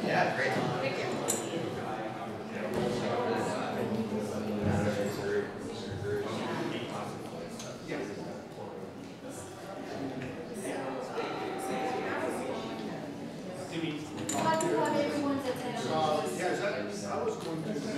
Yeah, great. I was going to mention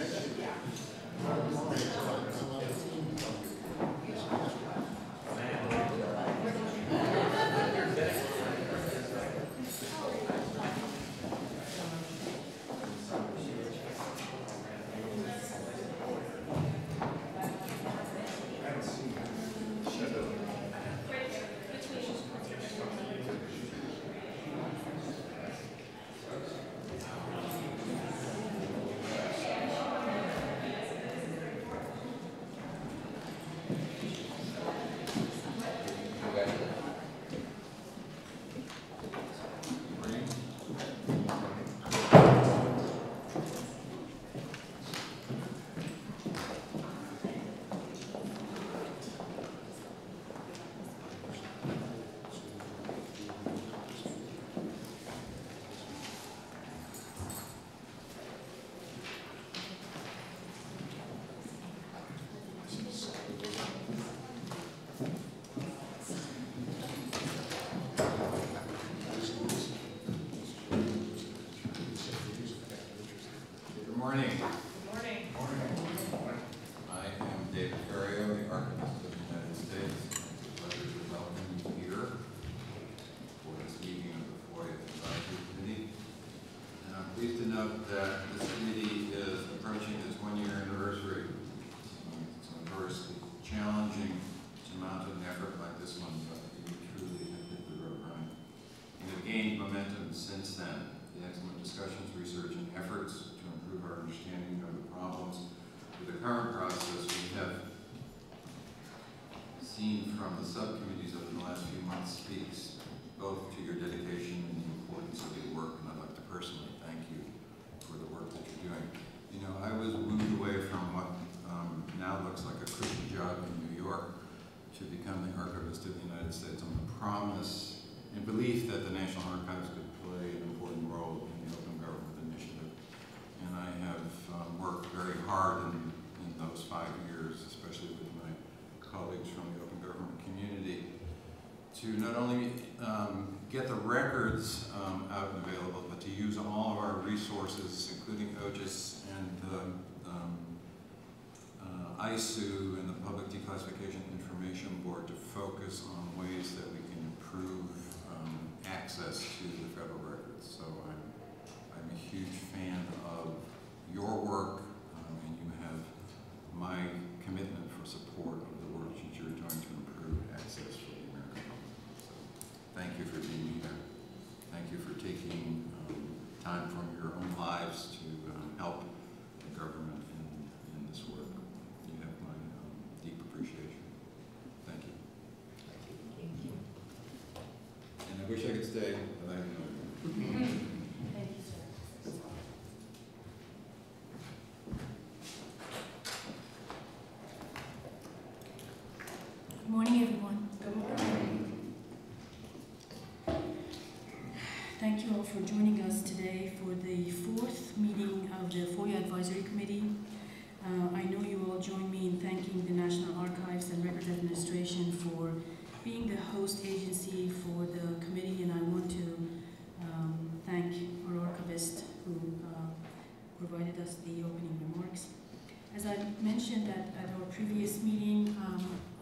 that this committee is approaching its one-year anniversary. It's notoriously challenging to mount an effort like this one, but you truly have hit the road running. We have gained momentum since then. The excellent discussions, research, and efforts to improve our understanding of the problems with the current process we have seen from the subcommittees over the last few months speaks both to your dedication and the importance of your work, and I'd like to personally thank you for the work that you're doing. You know, I was moved away from what now looks like a cushy job in New York to become the Archivist of the United States on the promise and belief that the National Archives could play an important role in the Open Government Initiative. And I have worked very hard in those 5 years, especially with my colleagues from the Open Government community, to not only get the records out and available, but to use all of our resources, including OGIS and ISU and the Public Declassification Information Board, to focus on ways that we can improve access to the federal records. So I'm a huge fan of your work, and you have my commitment for support of the work that you're doing to improve access for the American public. So thank you for being here. Thank you for taking time from your own lives to help the government in this work. You have my deep appreciation. Thank you. Thank you. And I wish I could stay, but I have no. Thank you, sir. Good morning, everyone. Good morning. Thank you all for joining us today for the 4th meeting of the FOIA Advisory Committee. I know you all join me in thanking the National Archives and Records Administration for being the host agency for the committee, and I want to thank our archivist who provided us the opening remarks. As I mentioned at our previous meeting,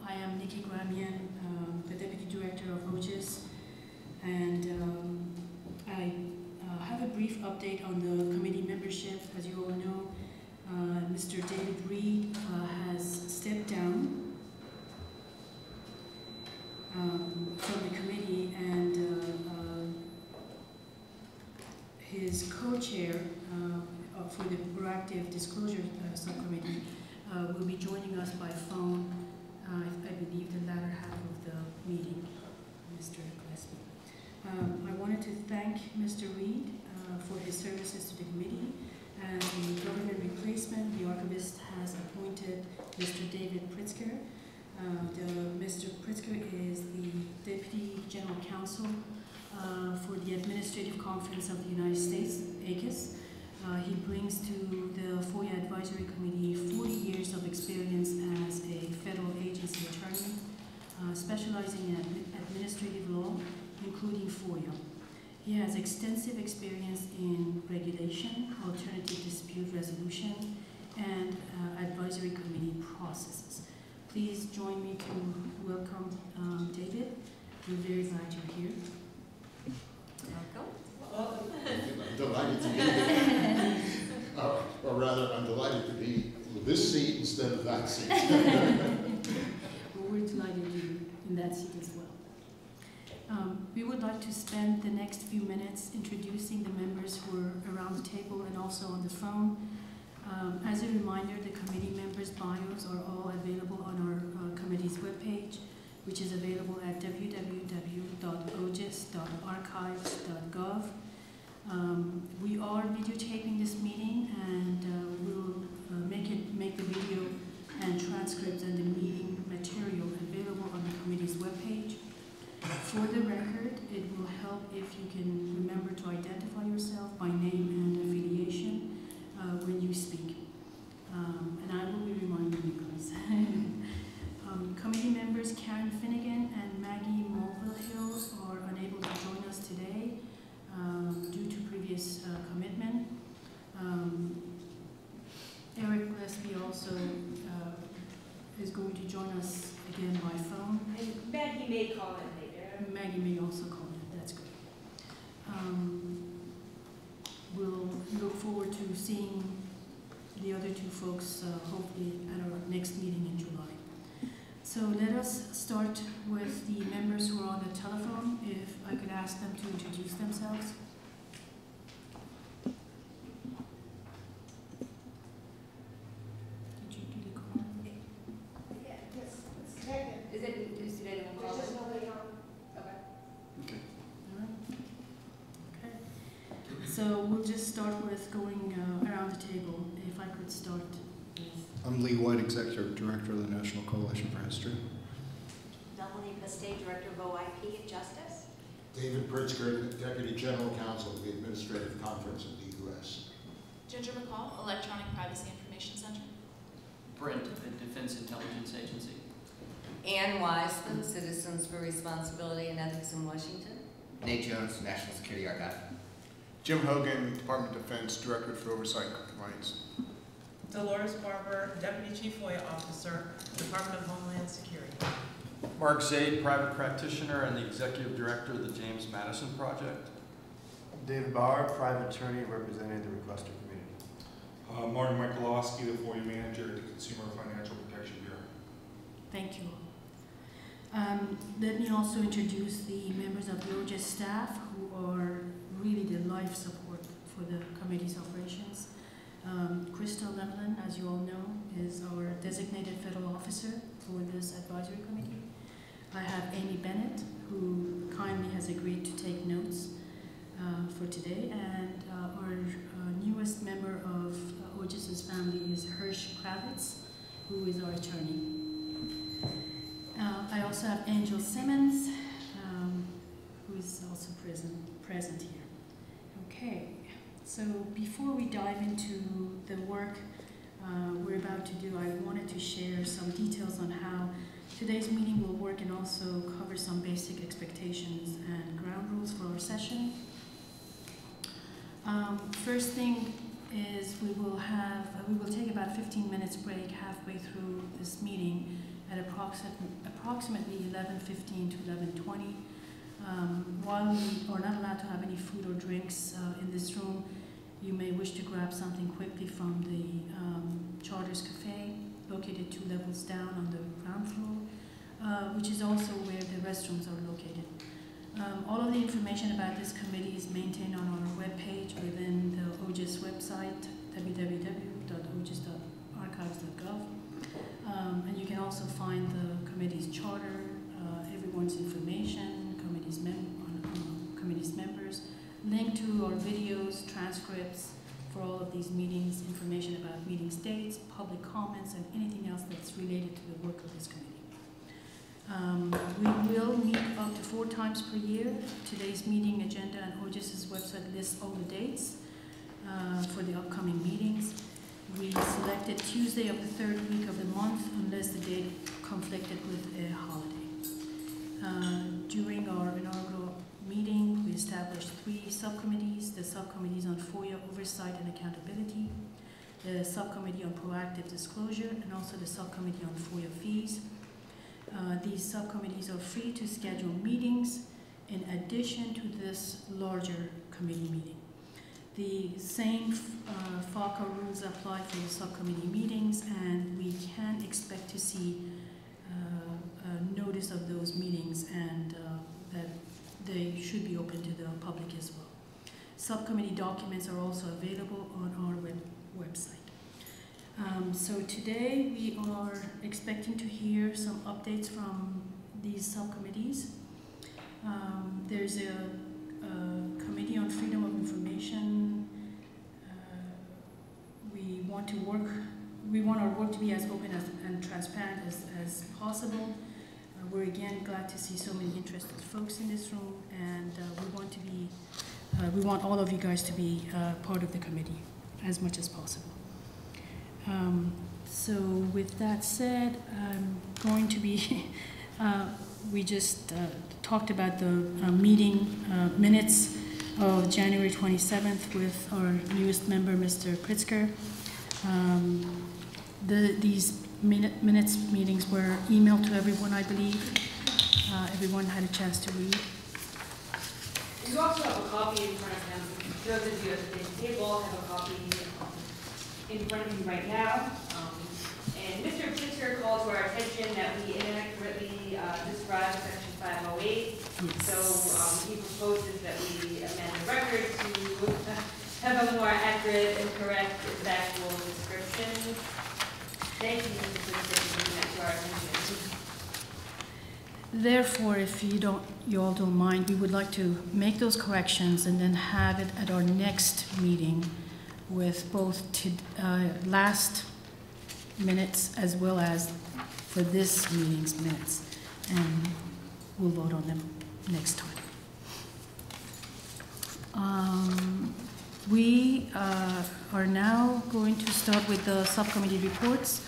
I am Nikki Gramian, the Deputy Director of OGIS, and I have a brief update on the committee membership. As you all know, Mr. David Reed has stepped down from the committee, and his co-chair for the Proactive Disclosure Subcommittee will be joining us by phone, I believe, the latter half of the meeting, Mr. Gillespie. I wanted to thank Mr. Reed for his services to the committee. As the government replacement, the archivist has appointed Mr. David Pritzker. Mr. Pritzker is the Deputy General Counsel for the Administration Administrative Conference of the United States, ACUS. He brings to the FOIA Advisory Committee 40 years of experience as a federal agency attorney, specializing in administrative law, including FOIA. He has extensive experience in regulation, alternative dispute resolution, and advisory committee processes. Please join me to welcome David. We're very glad you're here. Welcome. I'm delighted to be here. Or rather, I'm delighted to be in this seat instead of that seat. Well, we're delighted you're in that seat as well. We would like to spend the next few minutes introducing the members who are around the table and also on the phone. As a reminder, the committee members' bios are all available on our committee's webpage, which is available at www.ogis.archives.gov. We are videotaping this meeting, and we'll make the video and transcripts and the meeting material available on the committee's webpage. For the record, it will help if you can remember to identify yourself by name and affiliation when you speak. And I will be reminding you guys. Committee members Karen Finnegan and Maggie Mulvihill are unable to join us today due to previous commitment. Eric Gillespie also is going to join us again by phone. And Maggie may call in later. Maggie may also call in, that's good. We'll look forward to seeing the other two folks hopefully at our next meeting in July. So let us start with the members who are on the telephone. If I could ask them to introduce themselves. Did you do the call? Yeah, yes, it's connected. Did anyone call There's in? just nobody on. Okay. All right. Okay. So we'll just start with going around the table. If I could start with. I'm Lee White, Executive Director of the National Coalition for History. Dominique State Director of OIP at Justice. David Pritzker, Deputy General Counsel of the Administrative Conference of the U.S. Ginger McCall, Electronic Privacy Information Center. Brent, the Defense Intelligence Agency. Ann Wiseman, Citizens for Responsibility and Ethics in Washington. Nate Jones, National Security Archive. Jim Hogan, Department of Defense, Director for Oversight and Compliance. Dolores Barber, Deputy Chief FOIA Officer, Department of Homeland Security. Mark Zaid, Private Practitioner and the Executive Director of the James Madison Project. David Bauer, Private Attorney representing the requester community. Martin Michalowski, the FOIA Manager at the Consumer Financial Protection Bureau. Thank you. Let me also introduce the members of the OGIS staff who are really the life support for the committee's operations. Crystal Lemlin, as you all know, is our designated federal officer for this advisory committee. I have Amy Bennett, who kindly has agreed to take notes for today, and our newest member of OGIS's family is Hirsch Kravitz, who is our attorney. I also have Angel Simmons, who is also present here. Okay. So before we dive into the work we're about to do, I wanted to share some details on how today's meeting will work and also cover some basic expectations and ground rules for our session. First thing is we will take about a 15 minutes break halfway through this meeting at approximately 11:15 to 11:20. While we are not allowed to have any food or drinks in this room, you may wish to grab something quickly from the Charters Cafe, located 2 levels down on the ground floor, which is also where the restrooms are located. All of the information about this committee is maintained on our webpage within the OGIS website, www.ogis.archives.gov. And you can also find the committee's charter, everyone's information, committee's members, link to our videos, transcripts for all of these meetings, information about meeting dates, public comments, and anything else that's related to the work of this committee. We will meet up to 4 times per year. Today's meeting agenda and OGIS's website lists all the dates for the upcoming meetings. We selected Tuesday of the 3rd week of the month unless the date conflicted with a holiday. During our inaugural meeting, we established 3 subcommittees: the subcommittees on FOIA oversight and accountability, the subcommittee on proactive disclosure, and also the subcommittee on FOIA fees. These subcommittees are free to schedule meetings in addition to this larger committee meeting. The same FOIA rules apply for the subcommittee meetings, and we can expect to see a notice of those meetings, and that they should be open to the public as well. Subcommittee documents are also available on our website. So today we are expecting to hear some updates from these subcommittees. There's a committee on freedom of information. We want our work to be as open and transparent as possible. We're again glad to see so many interested folks in this room, and we want all of you guys to be part of the committee as much as possible. So with that said, I'm going to be, we just talked about the meeting minutes of January 27th with our newest member, Mr. Pritzker. These meetings were emailed to everyone, I believe. Everyone had a chance to read. You also have a copy in front of him. Those of you at the table have a copy in front of you right now. And Mr. Pritzker called to our attention that we inaccurately described Section 508. Yes. So he proposes that we amend the record to have a more accurate and correct factual description. Thank you, Mr. Pritzker, for bringing that to our attention. Therefore, if you all don't mind, we would like to make those corrections and then have it at our next meeting with both last minutes as well as for this meeting's minutes, and we'll vote on them next time. We are now going to start with the subcommittee reports.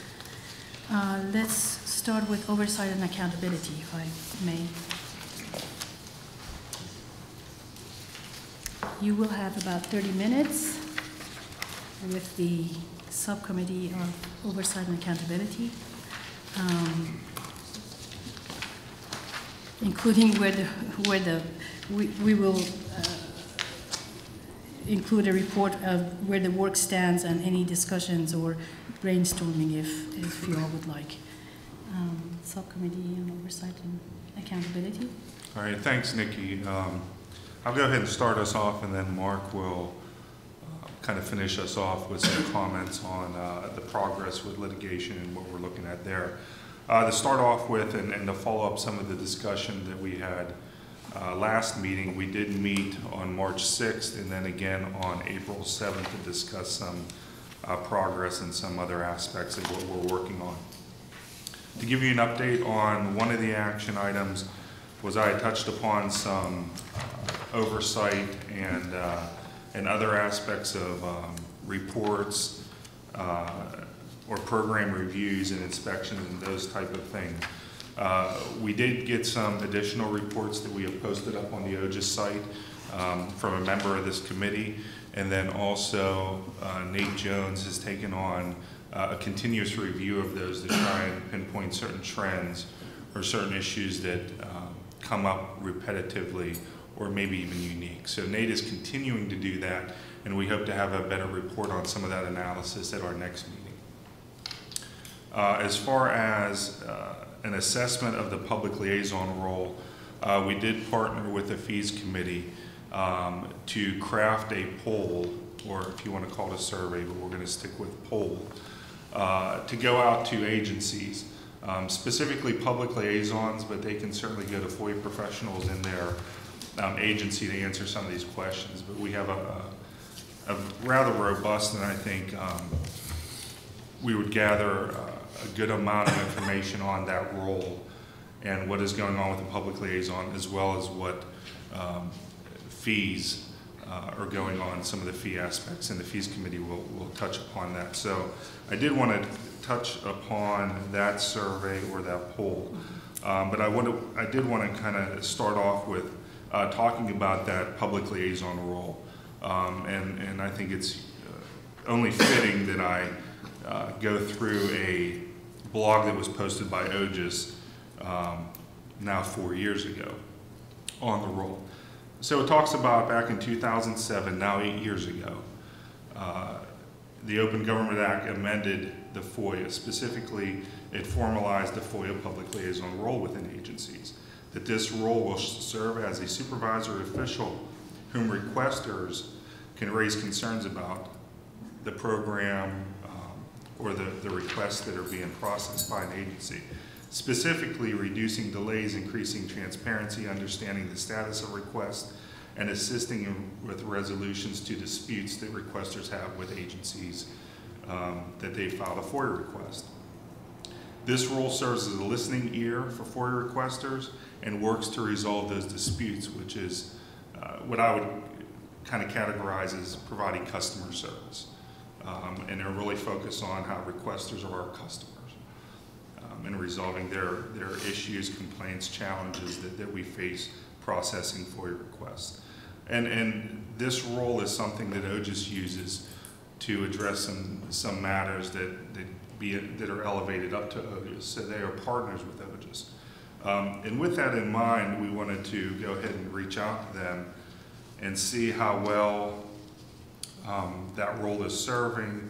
Let's start with oversight and accountability, if I may. You will have about 30 minutes with the subcommittee of oversight and accountability, including we will include a report of where the work stands and any discussions or brainstorming if you all would like. Subcommittee on oversight and accountability. All right, thanks, Nikki. I'll go ahead and start us off, and then Mark will kind of finish us off with some comments on the progress with litigation and what we're looking at there. To start off with, and to follow up some of the discussion that we had last meeting, we did meet on March 6th and then again on April 7th to discuss some progress and some other aspects of what we're working on. To give you an update on one of the action items was I touched upon some oversight and other aspects of reports or program reviews and inspections and those type of things. We did get some additional reports that we have posted up on the OGIS site from a member of this committee, and then also Nate Jones has taken on a continuous review of those to try and pinpoint certain trends or certain issues that come up repetitively or maybe even unique. So Nate is continuing to do that, and we hope to have a better report on some of that analysis at our next meeting. As far as an assessment of the public liaison role, we did partner with the fees committee to craft a poll, or if you want to call it a survey, but we're going to stick with poll, to go out to agencies, specifically public liaisons, but they can certainly go to FOIA professionals in their agency to answer some of these questions. But we have a rather robust, and I think we would gather a good amount of information on that role and what is going on with the public liaison, as well as what fees are going on, some of the fee aspects, and the fees committee will touch upon that. So I did want to touch upon that survey or that poll, but I did want to kind of start off with talking about that public liaison role, and I think it's only fitting that I go through a blog that was posted by OGIS now 4 years ago on the role. So it talks about back in 2007, now 8 years ago, the Open Government Act amended the FOIA. Specifically, it formalized the FOIA public liaison role within agencies, that this role will serve as a supervisory official whom requesters can raise concerns about the program or the requests that are being processed by an agency. Specifically, reducing delays, increasing transparency, understanding the status of requests, and assisting with resolutions to disputes that requesters have with agencies that they file a FOIA request. This role serves as a listening ear for FOIA requesters and works to resolve those disputes, which is what I would kind of categorize as providing customer service. And they're really focused on how requesters are our customers and resolving their issues, complaints, challenges that we face processing FOIA requests. And this role is something that OGIS uses to address some matters that are elevated up to OGIS. So they are partners with OGIS. And with that in mind, we wanted to go ahead and reach out to them and see how well that role is serving,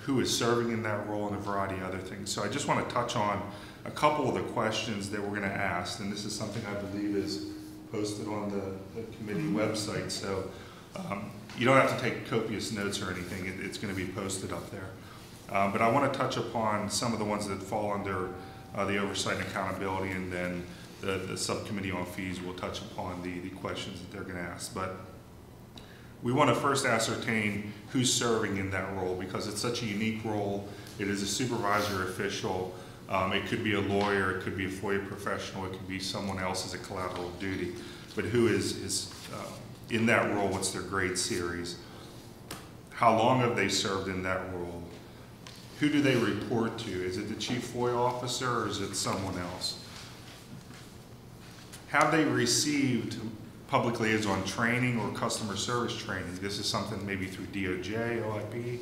who is serving in that role, and a variety of other things. So I just want to touch on a couple of the questions that we're going to ask, and this is something I believe is posted on the committee website, so you don't have to take copious notes or anything. It's going to be posted up there. But I want to touch upon some of the ones that fall under the oversight and accountability, and then the subcommittee on fees will touch upon the questions that they're going to ask. But we want to first ascertain who's serving in that role, because it's such a unique role. It is a supervisor official. It could be a lawyer, it could be a FOIA professional, it could be someone else as a collateral duty. But who is in that role? What's their grade series? How long have they served in that role? Who do they report to? Is it the chief FOIA officer, or is it someone else? Have they received public liaison training or customer service training? This is something maybe through DOJ, OIP,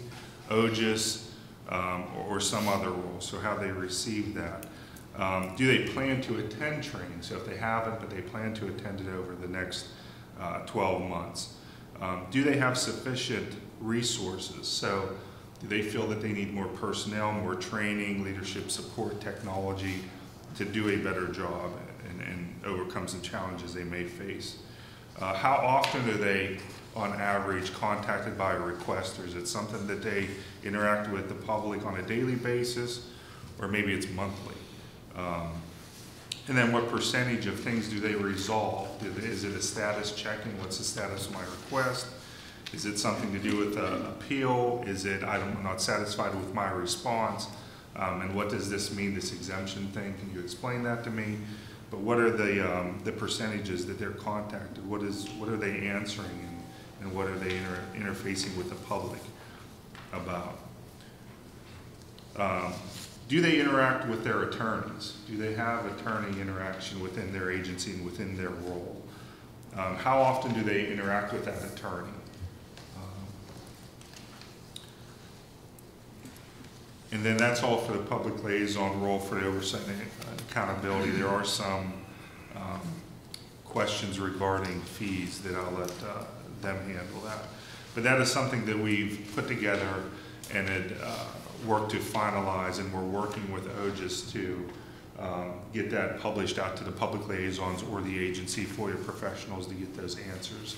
OGIS, or some other role. So have they received that? Do they plan to attend training? So if they haven't, but they plan to attend it over the next 12 months. Do they have sufficient resources? So do they feel that they need more personnel, more training, leadership support, technology to do a better job and overcome some challenges they may face? How often are they, on average, contacted by requesters? It's something that they interact with the public on a daily basis, or maybe it's monthly. And then what percentage of things do they resolve? Is it a status checking? What's the status of my request? Is it something to do with an appeal? Is it, I'm not satisfied with my response? And what does this mean, this exemption thing? Can you explain that to me? But what are the percentages that they're contacted? What are they answering, and what are they interfacing with the public about? Do they interact with their attorneys? Do they have attorney interaction within their agency and within their role? How often do they interact with that attorney? And then that's all for the public liaison role for the oversight and accountability. There are some questions regarding fees that I'll let them handle that. But that is something that we've put together and had worked to finalize, and we're working with OGIS to get that published out to the public liaisons or the agency FOIA professionals to get those answers.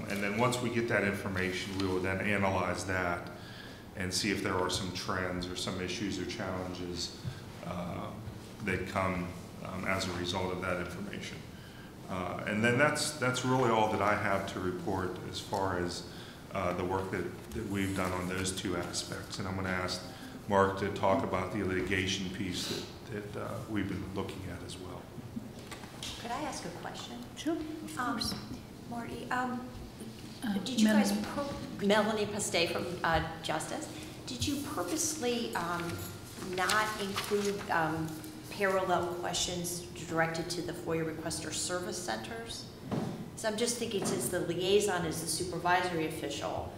And then once we get that information, we will then analyze that and see if there are some trends or some issues or challenges that come as a result of that information. And then that's really all that I have to report as far as the work that we've done on those two aspects. And I'm going to ask Mark to talk about the litigation piece we've been looking at as well. Could I ask a question? Sure, of course. Marty, did you guys, Melanie Pastay from Justice, did you purposely not include parallel questions directed to the FOIA requester service centers? So I'm just thinking, since the liaison is the supervisory official,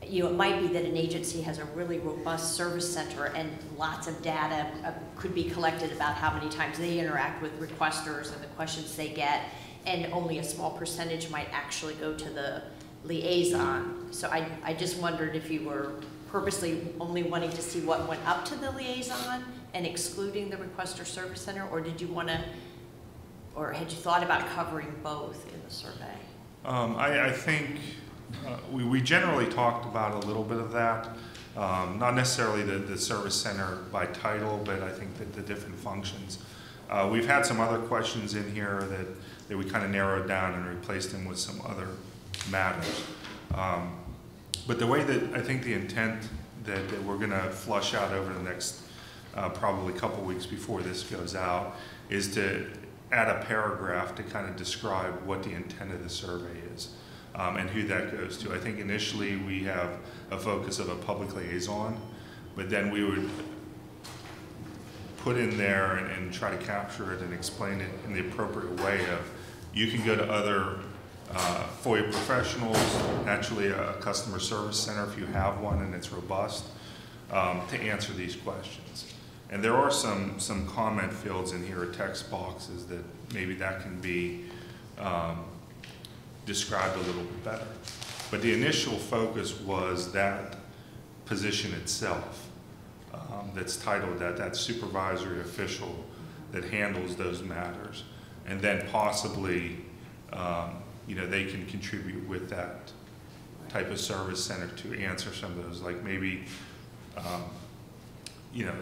you know, it might be that an agency has a really robust service center and lots of data could be collected about how many times they interact with requesters and the questions they get, and only a small percentage might actually go to the liaison. So I just wondered if you were purposely only wanting to see what went up to the liaison and excluding the requester service center, or did you want to, or had you thought about covering both in the survey? I think we generally talked about a little bit of that, not necessarily the service center by title, but I think that the different functions. We've had some other questions in here that we kind of narrowed down and replaced them with some other matters. But the way that I think the intent that we're going to flush out over the next probably couple weeks before this goes out is to add a paragraph to kind of describe what the intent of the survey is and who that goes to. I think initially we have a focus of a public liaison, but then we would put in there and try to capture it and explain it in the appropriate way of, you can go to other FOIA professionals, naturally a customer service center if you have one and it's robust, to answer these questions. And there are some comment fields in here, text boxes, that maybe that can be described a little bit better. But the initial focus was that position itself, that's titled that supervisory official that handles those matters. And then possibly, you know, they can contribute with that type of service center to answer some of those, like maybe, you know,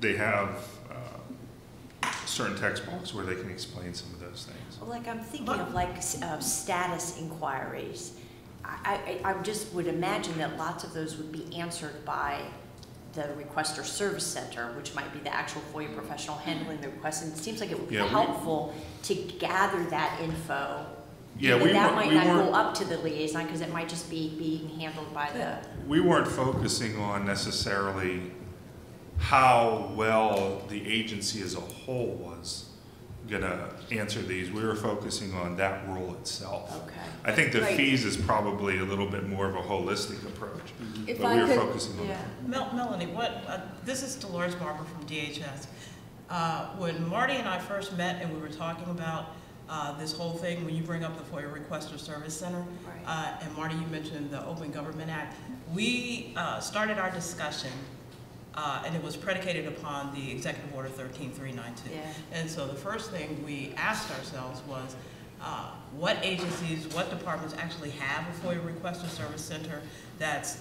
they have certain text box where they can explain some of those things. Well, like I'm thinking of like status inquiries. I just would imagine that lots of those would be answered by the requester service center, which might be the actual FOIA professional handling the request. And it seems like it would be helpful to gather that info. Yeah, that might not go up to the liaison because it might just be being handled by the... We weren't focusing on necessarily how well the agency as a whole was going to answer these. We were focusing on that role itself. Okay. I think the fees is probably a little bit more of a holistic approach, If but we were focusing on that. Melanie, this is Dolores Barber from DHS. When Marty and I first met and we were talking about this whole thing, when you bring up the FOIA Requester Service Center, and Marty, you mentioned the Open Government Act, we started our discussion and it was predicated upon the Executive Order 13392. Yeah. And so the first thing we asked ourselves was, what agencies, what departments actually have a FOIA Requester Service Center that's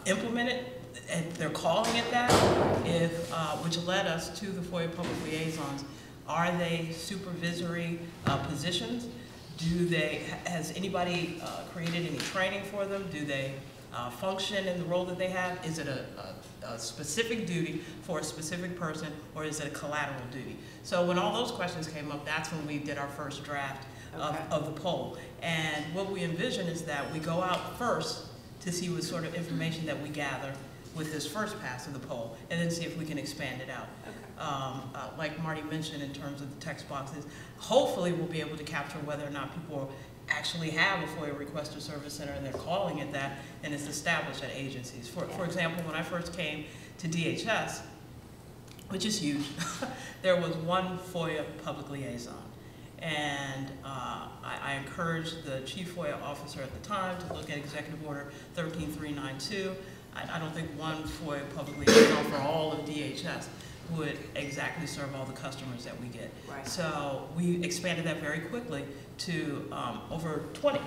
implemented, and they're calling it that, which led us to the FOIA Public Liaisons. Are they supervisory positions? Has anybody created any training for them? Do they function in the role that they have? Is it a specific duty for a specific person, or is it a collateral duty? So when all those questions came up, that's when we did our first draft of the poll. And what we envision is that we go out first to see what sort of information that we gather with this first pass of the poll, and then see if we can expand it out. Like Marty mentioned in terms of the text boxes, hopefully we'll be able to capture whether or not people actually have a FOIA Requester Service Center and they're calling it that, and it's established at agencies. For example, when I first came to DHS, which is huge, there was one FOIA public liaison. And I encouraged the chief FOIA officer at the time to look at Executive Order 13392. I don't think one FOIA public liaison for all of DHS would exactly serve all the customers that we get. Right. So we expanded that very quickly to over 20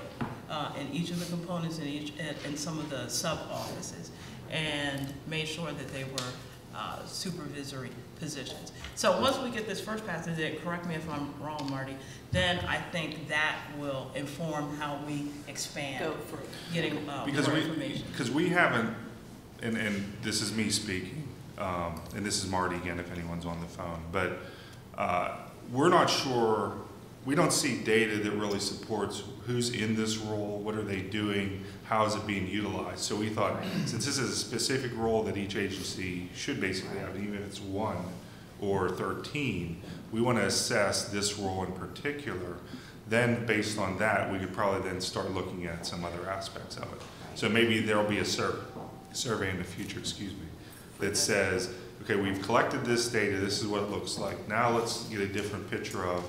in each of the components in some of the sub-offices, and made sure that they were supervisory positions. So once we get this first pass, and correct me if I'm wrong, Marty, then I think that will inform how we expand getting more information. Because we haven't, and this is me speaking, and this is Marty again if anyone's on the phone, but we're not sure, we don't see data that really supports who's in this role, what are they doing, how is it being utilized. So we thought, since this is a specific role that each agency should basically have, even if it's 1 or 13, we want to assess this role in particular. Then based on that, we could probably then start looking at some other aspects of it. So maybe there'll be a survey in the future, excuse me, that says, okay, we've collected this data, this is what it looks like. Now let's get a different picture of,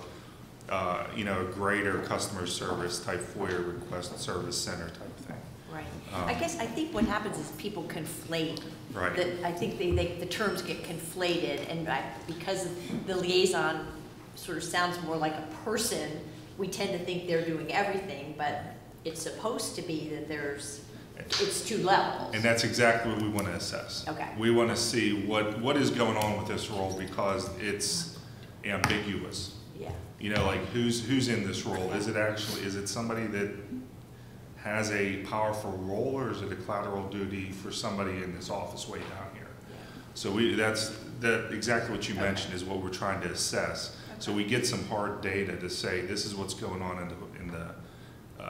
you know, a greater customer service type FOIA request service center type thing. Right. I think what happens is people conflate. Right. I think the terms get conflated, and because the liaison sort of sounds more like a person, we tend to think they're doing everything, but it's supposed to be that it's 2 levels. And that's exactly what we want to assess. Okay. We want to see what is going on with this role because it's ambiguous. Yeah. You know, like who's in this role? Is it somebody that has a powerful role, or is it a collateral duty for somebody in this office way down here? Yeah. So that's exactly what you mentioned is what we're trying to assess. Okay. So we get some hard data to say this is what's going on in the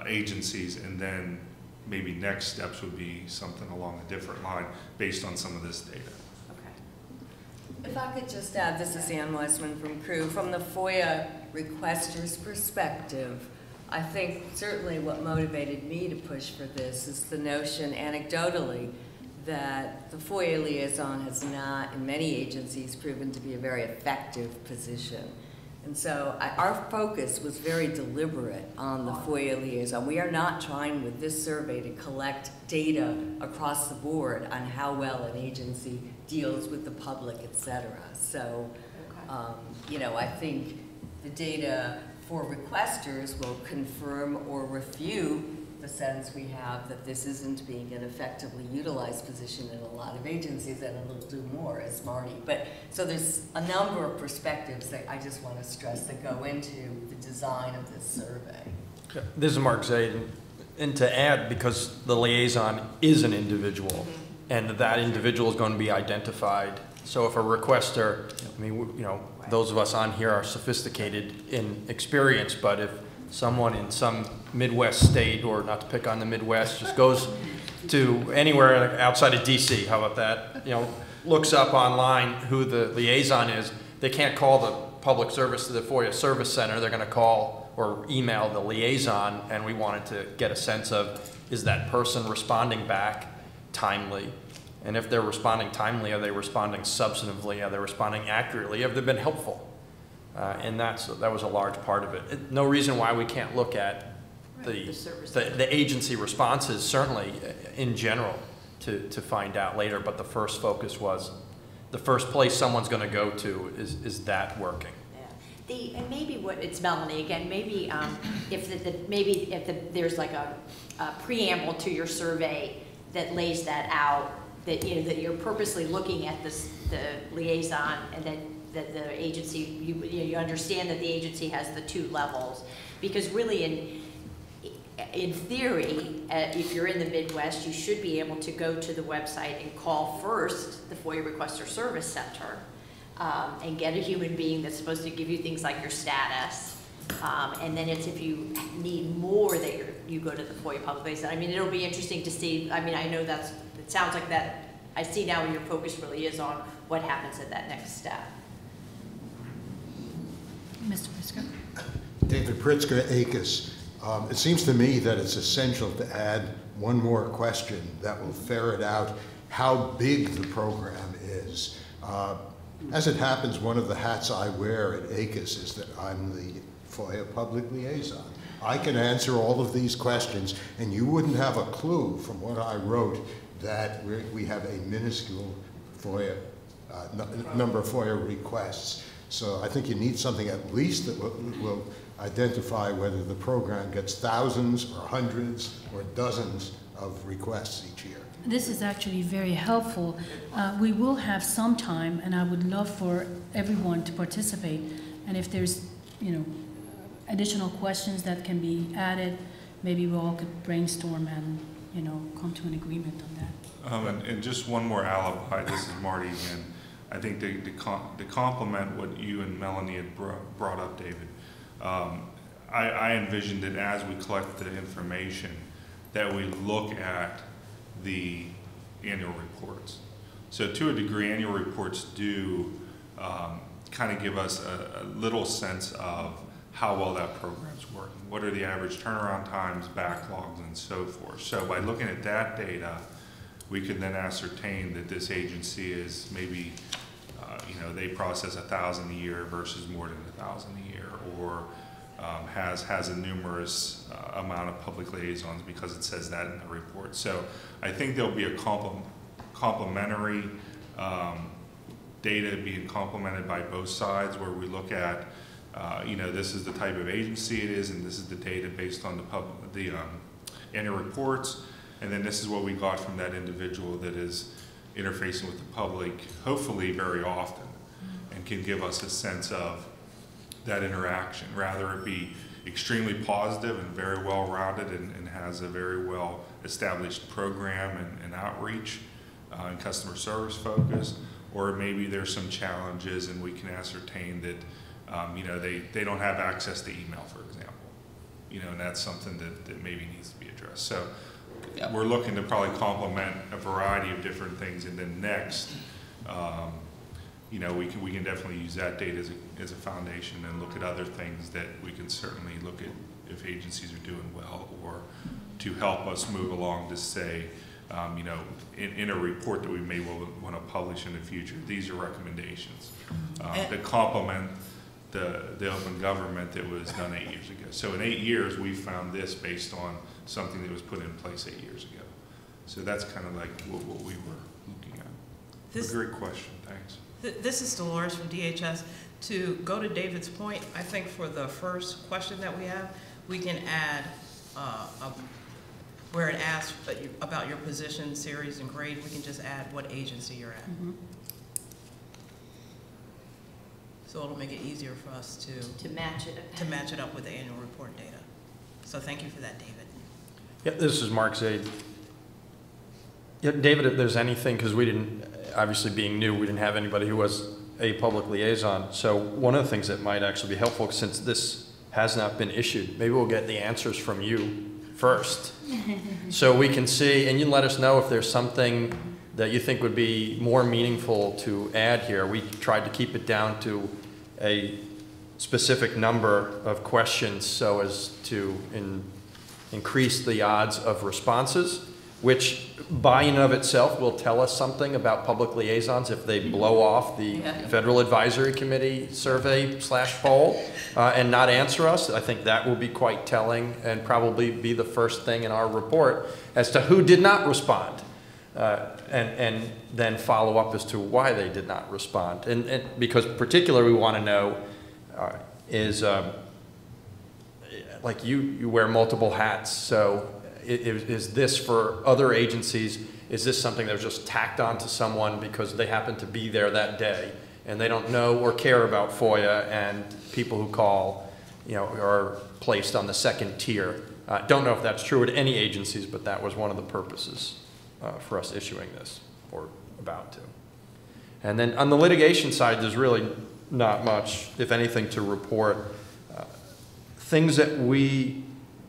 agencies, and then maybe next steps would be something along a different line based on some of this data. If I could just add, this is Ann Weisman from Crew. From the FOIA requester's perspective, I think certainly what motivated me to push for this is the notion, anecdotally, that the FOIA liaison has not, in many agencies, proven to be a very effective position. And so our focus was very deliberate on the FOIA liaison. We are not trying with this survey to collect data across the board on how well an agency deals with the public, et cetera. So, you know, I think the data for requesters will confirm or refute the sense we have that this isn't being an effectively utilized position in a lot of agencies, and it'll do more, as Marty. But so there's a number of perspectives that I just want to stress that go into the design of this survey. This is Mark Zaid, and to add, because the liaison is an individual, and that individual is going to be identified. So if a requester, I mean, you know, those of us on here are sophisticated in experience, but if someone in some Midwest state, or not to pick on the Midwest, just goes to anywhere outside of DC, how about that, you know, looks up online who the liaison is, they can't call the public service to the FOIA service center, they're going to call or email the liaison, and we wanted to get a sense of, is that person responding back timely? And if they're responding timely, are they responding substantively? Are they responding accurately? Have they been helpful? And that was a large part of it. No reason why we can't look at the agency responses, certainly in general, to find out later. But the first focus was the first place someone's going to go to is that working. Yeah. And maybe it's Melanie again. Maybe if there's like a preamble to your survey that lays that out. That that you're purposely looking at the liaison, and that the agency you understand that the agency has the 2 levels, because really in theory, if you're in the Midwest, you should be able to go to the website and call first the FOIA Requester Service Center and get a human being that's supposed to give you things like your status. And then it's if you need more that you go to the FOIA Public Liaison. I mean, it'll be interesting to see. I mean, I know it sounds like that. I see now your focus really is on what happens at that next step. Mr. Pritzker. David Pritzker, ACUS. It seems to me that it's essential to add one more question that will ferret out how big the program is. As it happens, one of the hats I wear at ACUS is that I'm the FOIA Public Liaison. I can answer all of these questions, and you wouldn't have a clue from what I wrote that we have a minuscule FOIA number of FOIA requests. So I think you need something at least that will identify whether the program gets thousands or hundreds or dozens of requests each year. This is actually very helpful. We will have some time, and I would love for everyone to participate. And if there's, additional questions that can be added, maybe we all could brainstorm and come to an agreement on that. And just one more alibi, this is Marty again. I think to complement what you and Melanie had brought up, David, I envisioned it as we collect the information that we look at the annual reports. So to a degree, annual reports do kind of give us a little sense of how well that program's working. What are the average turnaround times, backlogs, and so forth. So by looking at that data, we can then ascertain that this agency is maybe, they process 1,000 a year versus more than 1,000 a year, or has a numerous amount of public liaisons because it says that in the report. So I think there'll be a complementary data being complemented by both sides, where we look at, this is the type of agency it is, and this is the data based on the annual reports, and then this is what we got from that individual that is interfacing with the public, hopefully very often, and can give us a sense of that interaction, rather it be extremely positive and very well rounded and has a very well established program and outreach and customer service focus, or maybe there's some challenges and we can ascertain that they don't have access to email, for example, and that's something that maybe needs to be addressed. So we're looking to probably complement a variety of different things, and then next, we can definitely use that data as a foundation and look at other things that we can certainly look at if agencies are doing well, or to help us move along to say, in a report that we may want to publish in the future, these are recommendations that complement the open government that was done 8 years ago. So in 8 years, we found this based on something that was put in place 8 years ago. So that's kind of like what we were looking at. A great question, thanks. This is Dolores from DHS. To go to David's point, I think for the first question that we have, we can add where it asks about your position, series, and grade, we can just add what agency you're at. Mm-hmm. So it'll make it easier for us to match it up with the annual report data. So thank you for that, David. Yeah, this is Mark Zaid. Yeah, David, if there's anything, because we didn't, obviously being new, we didn't have anybody who was a public liaison. So one of the things that might actually be helpful, since this has not been issued, maybe we'll get the answers from you first. So we can see, and you can let us know if there's something that you think would be more meaningful to add here. We tried to keep it down to a specific number of questions so as to increase the odds of responses, which by and of itself will tell us something about public liaisons if they blow off the Federal Advisory Committee survey / poll and not answer us. I think that will be quite telling and probably be the first thing in our report as to who did not respond. And then follow up as to why they did not respond. And because particularly we want to know is, like you wear multiple hats, so is this for other agencies, is this something that was just tacked on to someone because they happen to be there that day and they don't know or care about FOIA, and people who call, are placed on the second tier. Don't know if that's true at any agencies, but that was one of the purposes for us issuing this, or about to. And then on the litigation side, there's really not much, if anything, to report. Things that we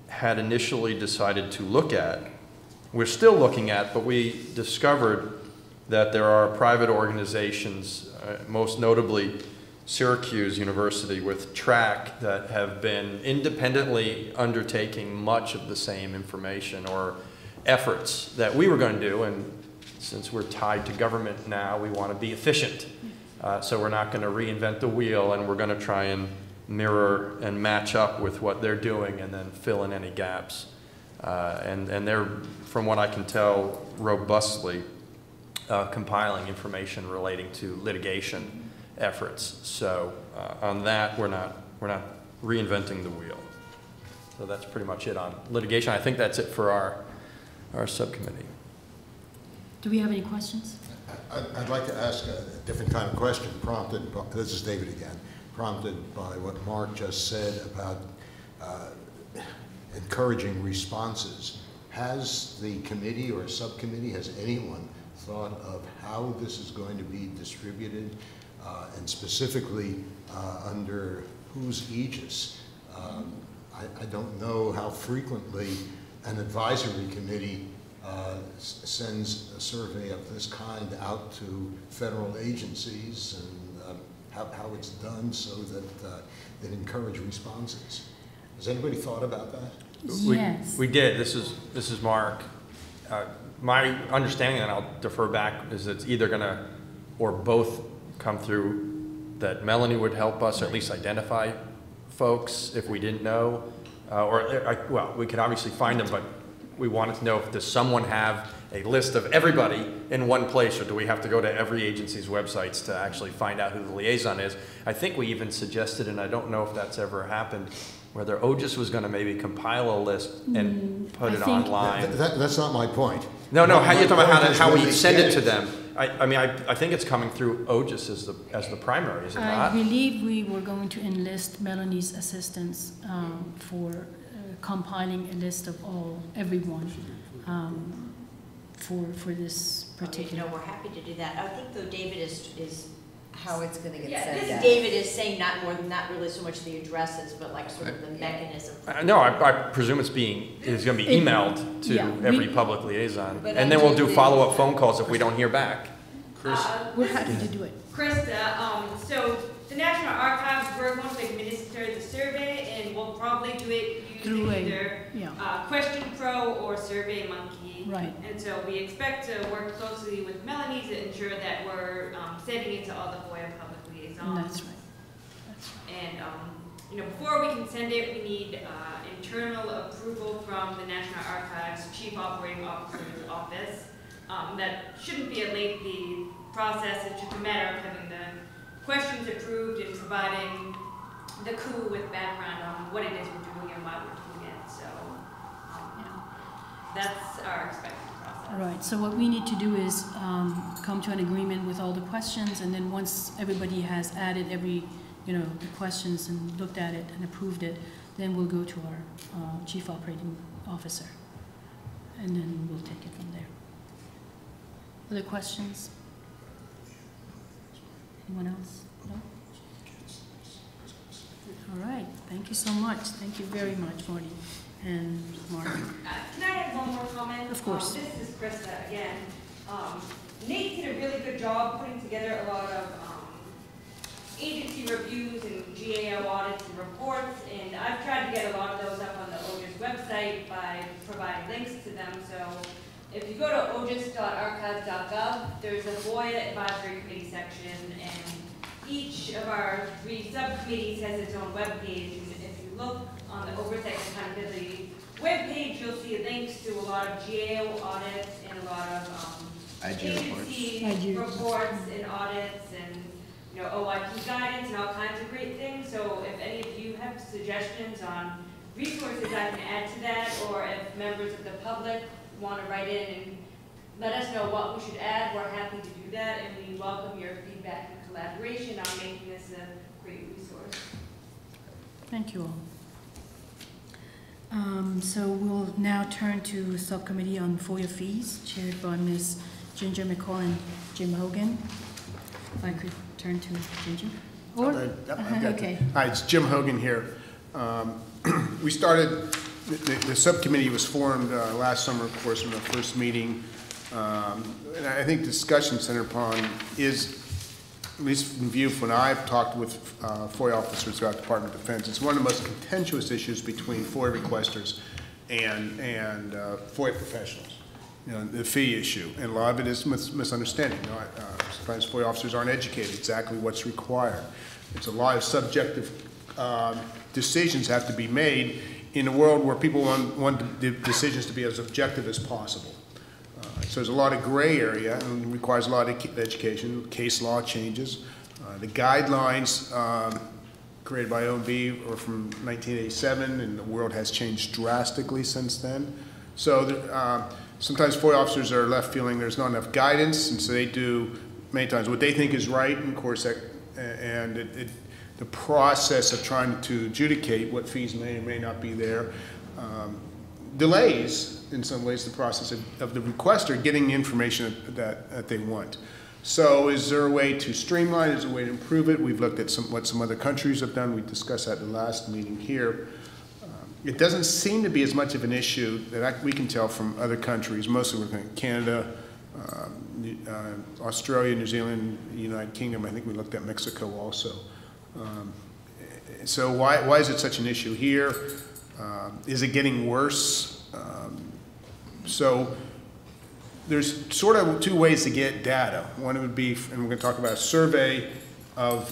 had initially decided to look at, we're still looking at, but we discovered that there are private organizations, most notably Syracuse University with TRAC, that have been independently undertaking much of the same information or efforts that we were going to do, and since we're tied to government now, we want to be efficient. So we're not going to reinvent the wheel, and we're going to try and mirror and match up with what they're doing and then fill in any gaps. And they're, from what I can tell, robustly compiling information relating to litigation efforts. So on that, we're not reinventing the wheel. So that's pretty much it on litigation. I think that's it for our subcommittee. Do we have any questions? I'd like to ask a different kind of question, prompted by, this is David again, prompted by what Mark just said about encouraging responses. Has the committee or subcommittee, has anyone thought of how this is going to be distributed, and specifically under whose aegis? I don't know how frequently an advisory committee sends a survey of this kind out to federal agencies, and how it's done so that it encourages responses. Has anybody thought about that? Yes. We did. This is Mark. My understanding, and I'll defer back, is it's either going to, or both come through that Melanie would help us, or at least identify folks if we didn't know, well, we could obviously find them, but we wanted to know if does someone have a list of everybody in one place, or do we have to go to every agency's websites to actually find out who the liaison is? I think we even suggested, and I don't know if that's ever happened, whether OGIS was going to maybe compile a list and put it online. That's not my point. No, how you're talking about how we send it to them. I mean, I think it's coming through OGIS as the primary, is it not? I believe we were going to enlist Melanie's assistance for compiling a list of everyone for this particular. No, we're happy to do that. I think though David is how it's going to get sent this out. David is saying not really so much the addresses, but like sort of the mechanism. No, I presume it's going to be emailed to every public liaison, and then we'll do follow-up phone calls if we don't hear back. Chris, we're happy to do it. Krista, so the National Archives, we're going to administer the survey, and we'll probably do it using either Question Pro or Survey Monkey. Right. And so we expect to work closely with Melanie to ensure that we're sending it to all the FOIA public liaisons. That's right. And before we can send it, we need internal approval from the National Archives Chief Operating Officer's office. That shouldn't be a lengthy process. It's just a matter of having the questions approved and providing the coup with background on what it is we're doing and why we're doing it. So that's our expected process. Right. So what we need to do is come to an agreement with all the questions, and then once everybody has added every, the questions and looked at it and approved it, then we'll go to our Chief Operating Officer, and then we'll take it from there. Other questions? Anyone else? No? All right. Thank you so much. Thank you very much, Marty and Mark. Can I add one more comment? Of course. This is Krista again. Nate did a really good job putting together a lot of agency reviews and GAO audits and reports, and I've tried to get a lot of those up on the OGIS website by providing links to them. So if you go to ogis.archives.gov, there's a FOIA Advisory Committee section, and each of our 3 subcommittees has its own webpage. And if you look on the Oversight and Accountability webpage, you'll see links to a lot of GAO audits and a lot of agency reports and audits and OIP guidance and all kinds of great things. So if any of you have suggestions on resources I can add to that, or if members of the public want to write in and let us know what we should add, we're happy to do that, and we welcome your feedback and collaboration on making this a great resource. Thank you all. So we'll now turn to Subcommittee on FOIA Fees, chaired by Ms. Ginger McCall and Jim Hogan. If I could turn to Ginger. Okay. Hi, it's Jim Hogan here. We started, the subcommittee was formed last summer, of course, in the first meeting. And I think the discussion centered upon is, at least in view of when I've talked with FOIA officers throughout the Department of Defense, it's one of the most contentious issues between FOIA requesters and FOIA professionals. The fee issue, and a lot of it is misunderstanding. Sometimes FOIA officers aren't educated exactly what's required. It's a lot of subjective decisions have to be made in a world where people want the decisions to be as objective as possible. So there's a lot of gray area, and it requires a lot of education. Case law changes. The guidelines created by OMB are from 1987, and the world has changed drastically since then. So sometimes FOIA officers are left feeling there's not enough guidance, and so they do many times what they think is right, and of course, the process of trying to adjudicate what fees may or may not be there delays, in some ways, the process of the requester getting the information that they want. So is there a way to streamline, is there a way to improve it? We've looked at what some other countries have done. We discussed that in the last meeting here. It doesn't seem to be as much of an issue that we can tell from other countries. Mostly we're looking at Canada, Australia, New Zealand, United Kingdom. I think we looked at Mexico also. So why is it such an issue here? Is it getting worse? So there's sort of two ways to get data. One would be, and we're going to talk about a survey of,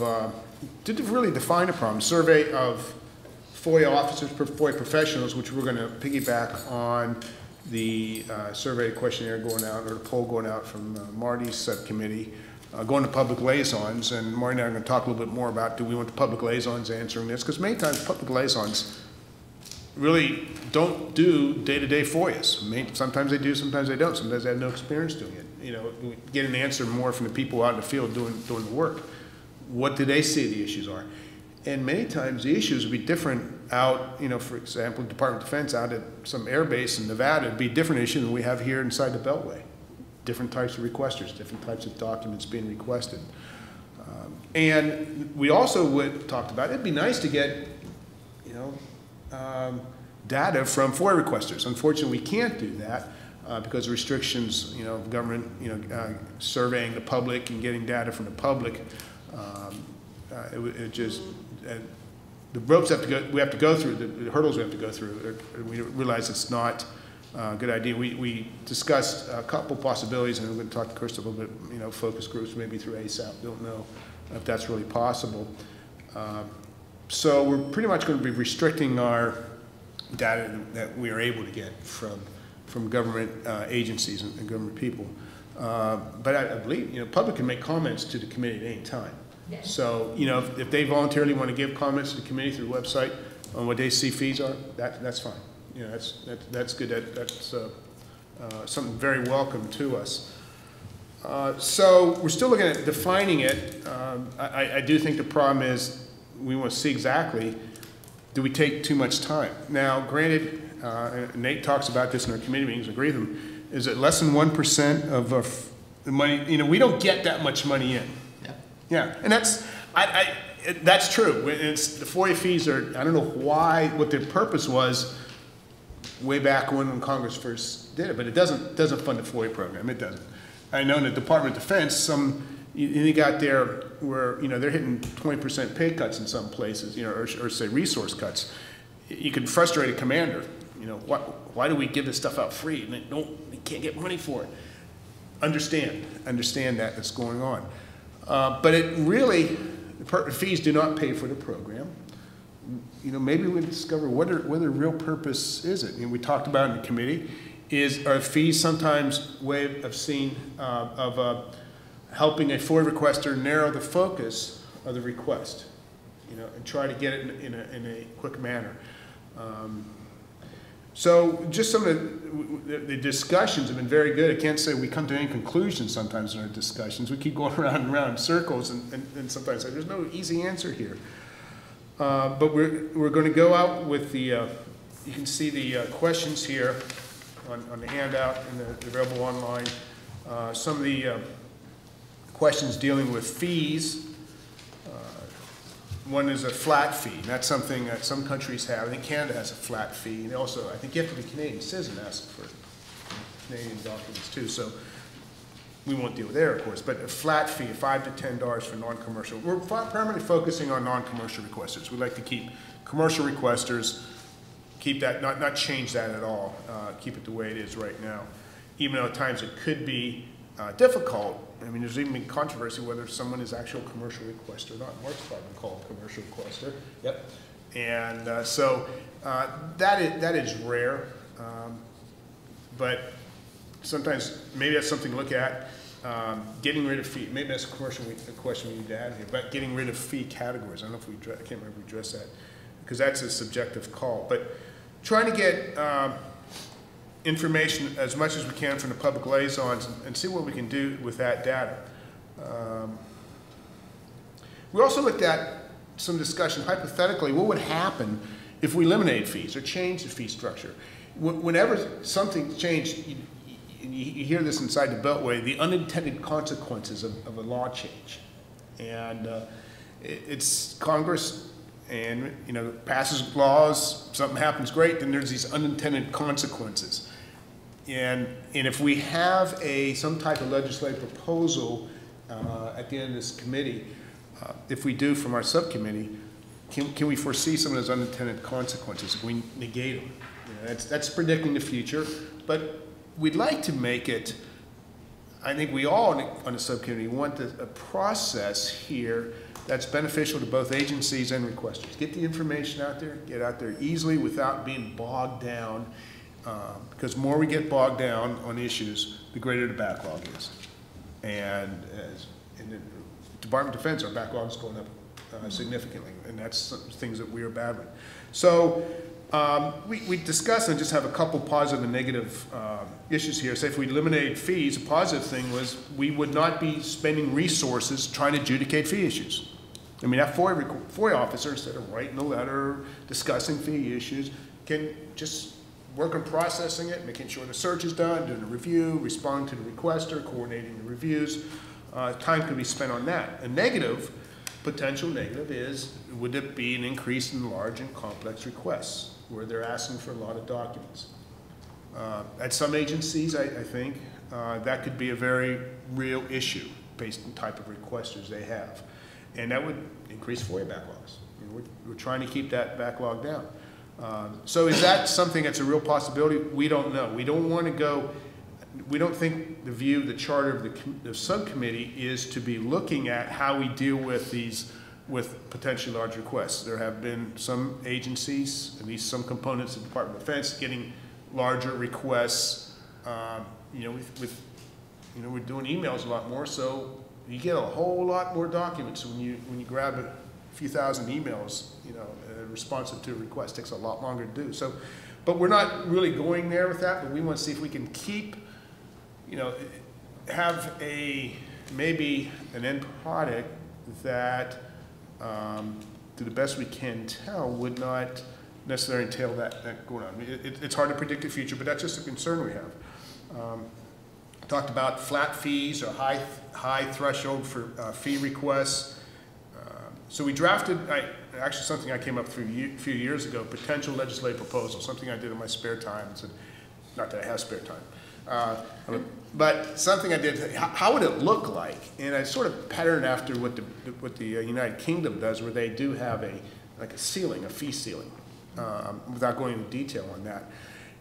to really define a problem, survey of FOIA officers, FOIA professionals, which we're going to piggyback on the survey questionnaire going out, or the poll going out from Marty's subcommittee, going to public liaisons. And Marty and I are going to talk a little bit more about, do we want the public liaisons answering this? Because many times public liaisons really don't do day-to-day FOIAs. Sometimes they do, sometimes they don't. Sometimes they have no experience doing it. We get an answer more from the people out in the field doing the work. What do they see the issues are? And many times the issues would be different out, for example, Department of Defense out at some air base in Nevada. It'd be a different issue than we have here inside the Beltway. Different types of requesters, different types of documents being requested. And we also talked about, it'd be nice to get, data from FOIA requesters. Unfortunately, we can't do that because of restrictions, government, surveying the public and getting data from the public. The ropes we have to go through, the hurdles we have to go through, we realize it's not a good idea. We discussed a couple possibilities, and we're going to talk to Chris a little bit, focus groups, maybe through ASAP. Don't know if that's really possible. So we're pretty much going to be restricting our data that we are able to get from government agencies and government people. But I believe, public can make comments to the committee at any time. Yeah. So, if they voluntarily want to give comments to the committee through the website on what they see fees are, that's fine. That's good. That's something very welcome to us. So we're still looking at defining it. I do think the problem is we want to see exactly, do we take too much time? Now, granted, Nate talks about this in our committee meetings, I agree with him, is it less than 1% of the money, we don't get that much money in. Yeah, and that's true. The FOIA fees are, I don't know what their purpose was way back when Congress first did it, but it doesn't fund the FOIA program. It doesn't. I know in the Department of Defense, you got there where they're hitting 20% pay cuts in some places, or say resource cuts. You can frustrate a commander. Why do we give this stuff out free and they can't get money for it? Understand that's going on. But it really, the fees do not pay for the program. Maybe we discover what the real purpose is it. We talked about in the committee, are fees sometimes way of seeing, helping a FOIA requester narrow the focus of the request, and try to get it in a quick manner. So just some of the discussions have been very good. I can't say we come to any conclusions sometimes in our discussions. We keep going around and around in circles, and sometimes say, there's no easy answer here. But we're going to go out with the, you can see the questions here on the handout and the available online. Some of the questions dealing with fees. One is a flat fee, and that's something that some countries have. I think Canada has a flat fee, and also, I think you have to be Canadian citizen to ask for Canadian documents too, so we won't deal there, of course, but a flat fee, $5 to $10 for non-commercial. We're primarily focusing on non-commercial requesters. We like to keep commercial requesters, keep that, not change that at all, keep it the way it is right now. Even though at times it could be difficult. There's even been controversy whether someone is actual commercial requester or not. Mark's probably called commercial requester. Yep. And so that is rare, but sometimes maybe that's something to look at. Getting rid of fee. Maybe that's a question we need to add here. But getting rid of fee categories. I don't know if I can't remember if we addressed that because that's a subjective call. But trying to get information as much as we can from the public liaisons and see what we can do with that data. We also looked at some discussion, hypothetically, what would happen if we eliminated fees or changed the fee structure? whenever something's changed, you hear this inside the Beltway, the unintended consequences of a law change. And it's Congress, and passes laws, something happens great, then there's these unintended consequences. And if we have some type of legislative proposal at the end of this committee, if we do from our subcommittee, can we foresee some of those unintended consequences? Can we negate them? That's predicting the future, but we'd like to make it, I think we all on the subcommittee want a process here that's beneficial to both agencies and requesters. Get the information out there, get out there easily without being bogged down, because the more we get bogged down on issues, the greater the backlog is. And in the Department of Defense, our backlog is going up significantly, and that's some things that we are battling. So we discussed and just have a couple positive and negative issues here. Say if we eliminated fees, a positive thing was we would not be spending resources trying to adjudicate fee issues. I mean, that FOIA officer, instead of writing a letter, discussing fee issues, can just work on processing it, making sure the search is done, doing a review, responding to the requester, coordinating the reviews. Time could be spent on that. A negative, potential negative, is would it be an increase in large and complex requests where they're asking for a lot of documents? At some agencies, I think, that could be a very real issue based on the type of requesters they have. And that would increase FOIA backlogs. We're trying to keep that backlog down. So is that something that's a real possibility? We don't know. We don't want to go, we don't think the view, the charter of the subcommittee is to be looking at how we deal with these, with potentially large requests. There have been some agencies, at least some components of the Department of Defense, getting larger requests. We're doing emails a lot more, so you get a whole lot more documents when you grab a few thousand emails. Responsive to a request takes a lot longer to do. So, but we're not really going there with that. But we want to see if we can keep, have maybe an end product that, to the best we can tell, would not necessarily entail that going on. It's hard to predict the future, but that's just a concern we have. Talked about flat fees or high threshold for fee requests. So we drafted, actually something I came up through a few years ago, potential legislative proposal, something I did in my spare time. Not that I have spare time, but something I did. How would it look like? And I sort of patterned after what the United Kingdom does, where they do have a ceiling, a fee ceiling, without going into detail on that.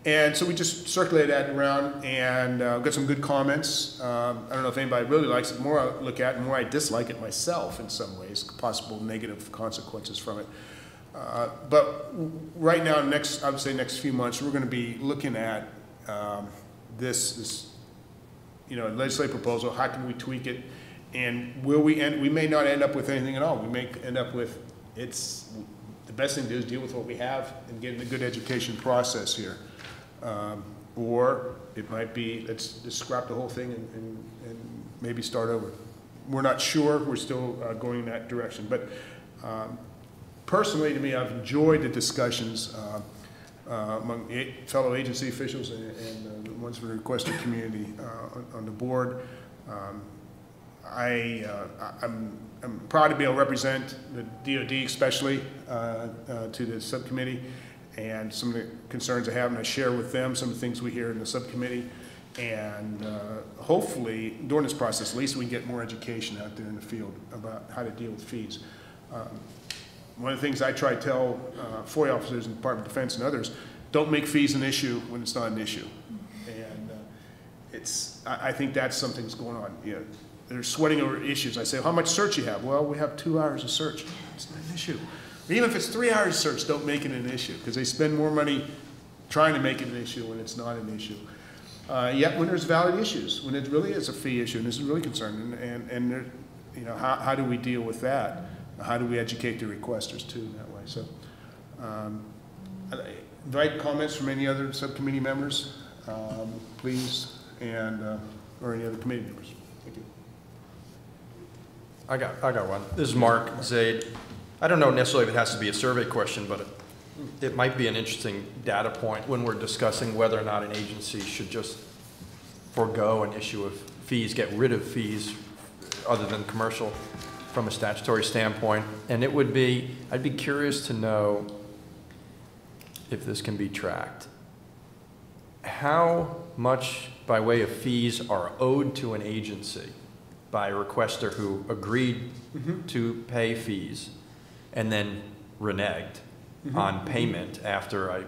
And so we just circulated that around and got some good comments. I don't know if anybody really likes it. The more I look at it, the more I dislike it myself in some ways, possible negative consequences from it. But right now, I would say next few months, we're going to be looking at this legislative proposal. How can we tweak it? And we may not end up with anything at all. We may end up with, the best thing to do is deal with what we have and get in a good education process here. Or it might be, let's just scrap the whole thing and maybe start over. We're not sure. We're still going in that direction. But personally, to me, I've enjoyed the discussions among fellow agency officials and the ones from the requester community on the board. I'm proud to be able to represent the DoD, especially to the subcommittee, and some of the concerns I have, and I share with them some of the things we hear in the subcommittee. And hopefully, during this process, at least we can get more education out there in the field about how to deal with fees. One of the things I try to tell FOIA officers in the Department of Defense and others, don't make fees an issue when it's not an issue. And I think that's something that's going on. They're sweating over issues. I say, how much search you have? Well, we have 2 hours of search. It's not an issue. Even if it's 3 hours of search, don't make it an issue, because they spend more money trying to make it an issue when it's not an issue. Yet when there's valid issues, when it really is a fee issue, and this is really concerning, and how do we deal with that? How do we educate the requesters too in that way? So, I invite comments from any other subcommittee members, please, and or any other committee members. Thank you. I got one. This is Mark Zaid. I don't know necessarily if it has to be a survey question, but it might be an interesting data point when we're discussing whether or not an agency should just forego an issue of fees, get rid of fees other than commercial from a statutory standpoint. And it would be, I'd be curious to know if this can be tracked. How much by way of fees are owed to an agency by a requester who agreed to pay fees and then reneged on payment after a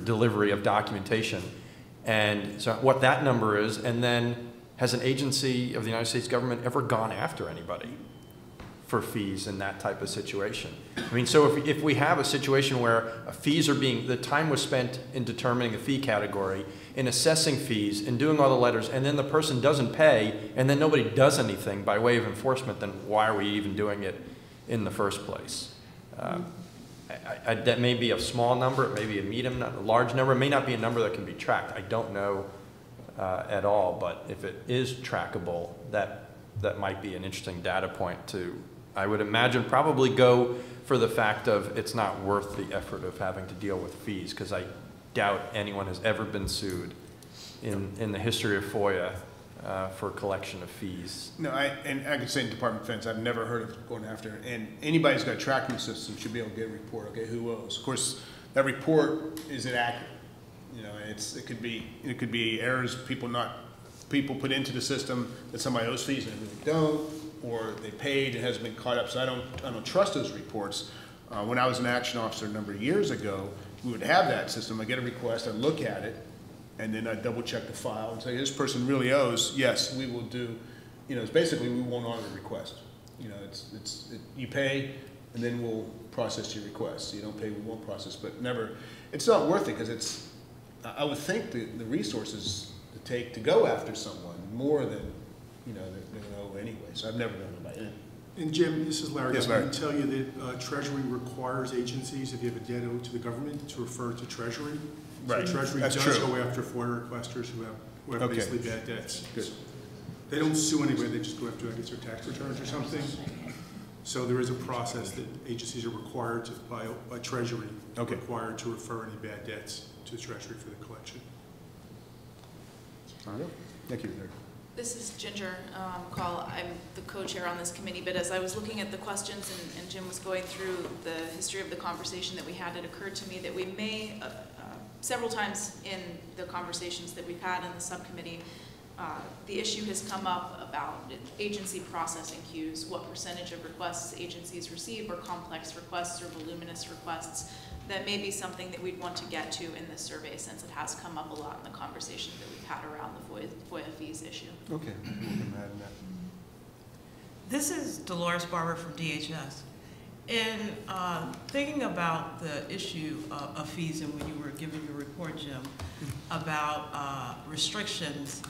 delivery of documentation, and so what that number is, and then has an agency of the United States government ever gone after anybody for fees in that type of situation? I mean, so if we have a situation where fees are being, the time was spent in determining the fee category, in assessing fees, in doing all the letters, and then the person doesn't pay, and then nobody does anything by way of enforcement, then why are we even doing it in the first place? That may be a small number, it may be a medium, not a large number, it may not be a number that can be tracked. I don't know at all, but if it is trackable, that might be an interesting data point to, I would imagine, probably go for the fact of it's not worth the effort of having to deal with fees, because I doubt anyone has ever been sued in the history of FOIA for collection of fees. No, and I could say in Department of Defense, I've never heard of going after, and anybody who's got a tracking system should be able to get a report, okay, who owes. Of course, that report is inaccurate. You know, it could be errors people put into the system that somebody owes fees and they really don't, or they paid, it hasn't been caught up, so I don't trust those reports. When I was an action officer a number of years ago, we would have that system. I get a request, I look at it, and then I double check the file and say, this person really owes, yes, we will do, you know, it's basically we won't honor the request. You know, you pay, and then we'll process your request. You don't pay, we won't process, but never, it's not worth it, because I would think the resources to take to go after someone more than, you know, they're going to owe anyway. So I've never done it by that. And Jim, this is Larry. Yes, I Larry. can tell you that Treasury requires agencies, if you have a debt owed to the government, to refer to Treasury. Right. So Treasury That's does true. go after FOIA requesters who have Okay. basically bad debts. Good. They don't sue anybody, they just go after, I guess, their tax returns or something. So there is a process that agencies are required to, by Treasury, Okay. required to refer any bad debts to the Treasury for the collection. All right. Thank you, Larry. This is Ginger McCall. I'm the co-chair on this committee, but as I was looking at the questions and Jim was going through the history of the conversation that we had, it occurred to me that we may, several times in the conversations that we've had in the subcommittee, the issue has come up about agency processing queues, what percentage of requests agencies receive, or complex requests or voluminous requests. That may be something that we'd want to get to in this survey, since it has come up a lot in the conversations that we've had around the FOIA fees issue. Okay. This is Dolores Barber from DHS. In thinking about the issue of fees, and when you were giving your report, Jim, about restrictions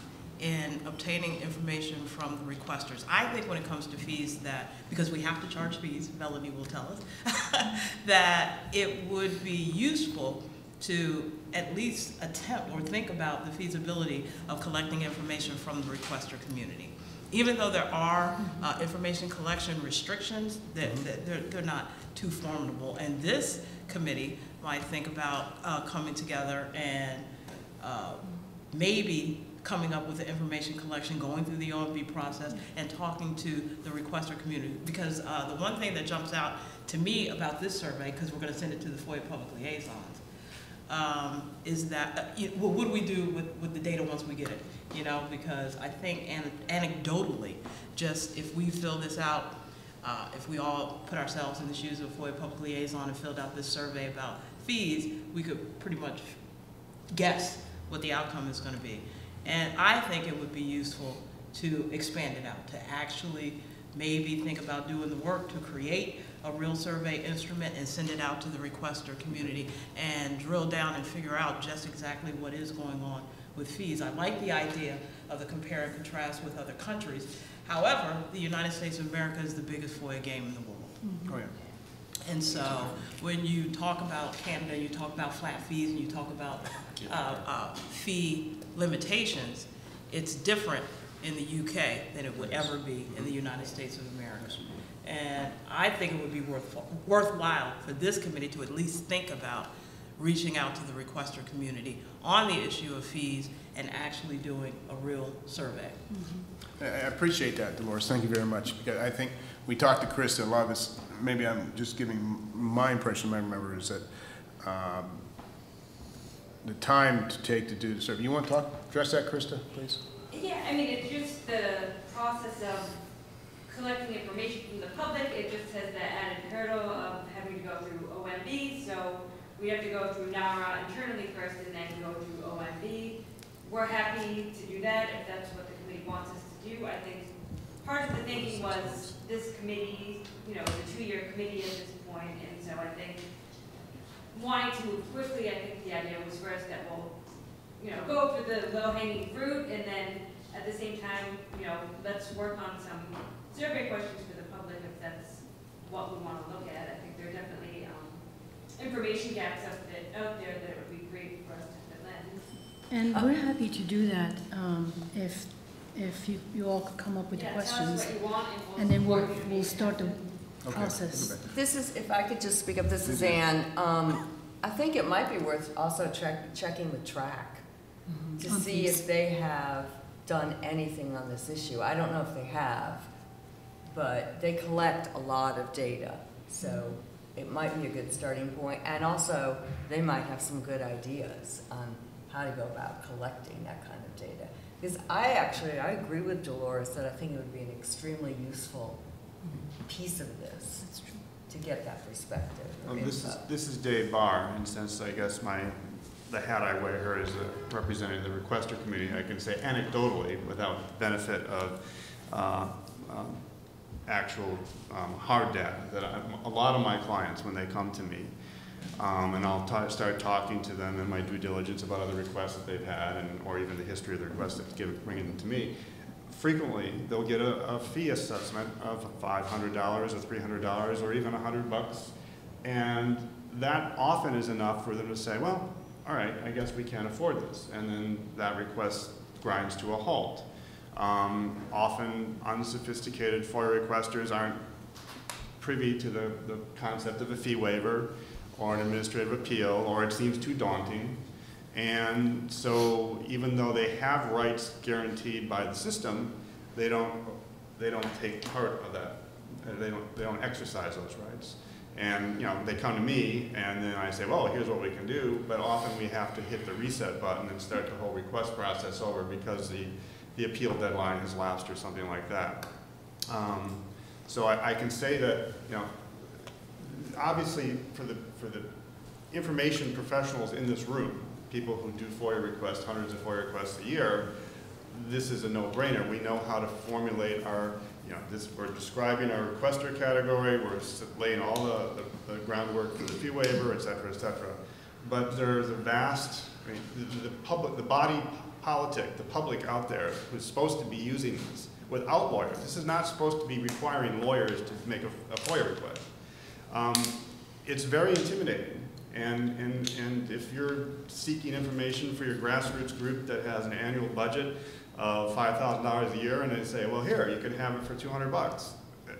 in obtaining information from the requesters, I think when it comes to fees that, because we have to charge fees, Melanie will tell us, that it would be useful to at least attempt or think about the feasibility of collecting information from the requester community. Even though there are information collection restrictions, they're not too formidable. And this committee might think about coming together and maybe coming up with the information collection, going through the OMB process, and talking to the requester community. Because the one thing that jumps out to me about this survey, because we're going to send it to the FOIA public liaisons, is that what do we do with the data once we get it? You know, because I think anecdotally, just if we fill this out, if we all put ourselves in the shoes of a FOIA public liaison and filled out this survey about fees, we could pretty much guess what the outcome is going to be. And I think it would be useful to expand it out, to actually maybe think about doing the work to create a real survey instrument and send it out to the requester community and drill down and figure out just exactly what is going on with fees. I like the idea of the compare and contrast with other countries. However, the United States of America is the biggest FOIA game in the world. Oh, yeah. And so when you talk about Canada, you talk about flat fees, and you talk about fee limitations, it's different in the UK than it would ever be in the United States of America. And I think it would be worthwhile for this committee to at least think about reaching out to the requester community on the issue of fees and actually doing a real survey. I appreciate that, Dolores. Thank you very much. Because I think we talked to Chris, a lot of this, maybe I'm just giving my impression, I remember, is that the time to take to do the survey. You want to address that, Krista, please? Yeah, I mean, it's just the process of collecting information from the public. It just has that added hurdle of having to go through OMB. So we have to go through NARA internally first and then go through OMB. We're happy to do that if that's what the committee wants us to do. I think part of the thinking was this committee, you know, is a 2-year committee at this point, and so I think wanting to move quickly, I think the idea was first that we'll, you know, go for the low-hanging fruit, and then at the same time, you know, let's work on some survey questions for the public if that's what we want to look at. I think there are definitely information gaps out there that would be great for us to fill in. And we're happy to do that if you all could come up with the questions, tell us what you want, and then we'll start the process. This is, if I could just speak up, this is Ann. I think it might be worth also checking with TRAC to see if they have done anything on this issue. I don't know if they have, but they collect a lot of data, so it might be a good starting point. And also, they might have some good ideas on how to go about collecting that kind of data. Because I agree with Dolores that I think it would be an extremely useful piece of this to get that perspective. This is Dave Barr, and since I guess the hat I wear here is representing the requester community, I can say anecdotally, without benefit of actual hard data, that a lot of my clients, when they come to me, and I'll start talking to them in my due diligence about other requests that they've had, or even the history of the requests that bringing them to me, frequently they'll get a fee assessment of $500 or $300 or even $100, and that often is enough for them to say, well, all right, I guess we can't afford this, and then that request grinds to a halt. Often unsophisticated FOIA requesters aren't privy to the concept of a fee waiver or an administrative appeal, or it seems too daunting. And so even though they have rights guaranteed by the system, they don't take part of that. They don't exercise those rights. And you know, they come to me, and then I say, well, here's what we can do, but often we have to hit the reset button and start the whole request process over because the appeal deadline has lapsed or something like that. So I can say that, you know, obviously for the information professionals in this room, people who do FOIA requests, hundreds of FOIA requests a year, this is a no-brainer. We know how to formulate our, you know, we're describing our requester category, we're laying all the groundwork for the fee waiver, et cetera, et cetera. But there's a vast, I mean, the body politic, the public out there who's supposed to be using this without lawyers. This is not supposed to be requiring lawyers to make a FOIA request. It's very intimidating. And if you're seeking information for your grassroots group that has an annual budget of $5,000 a year, and they say, well, here, you can have it for $200,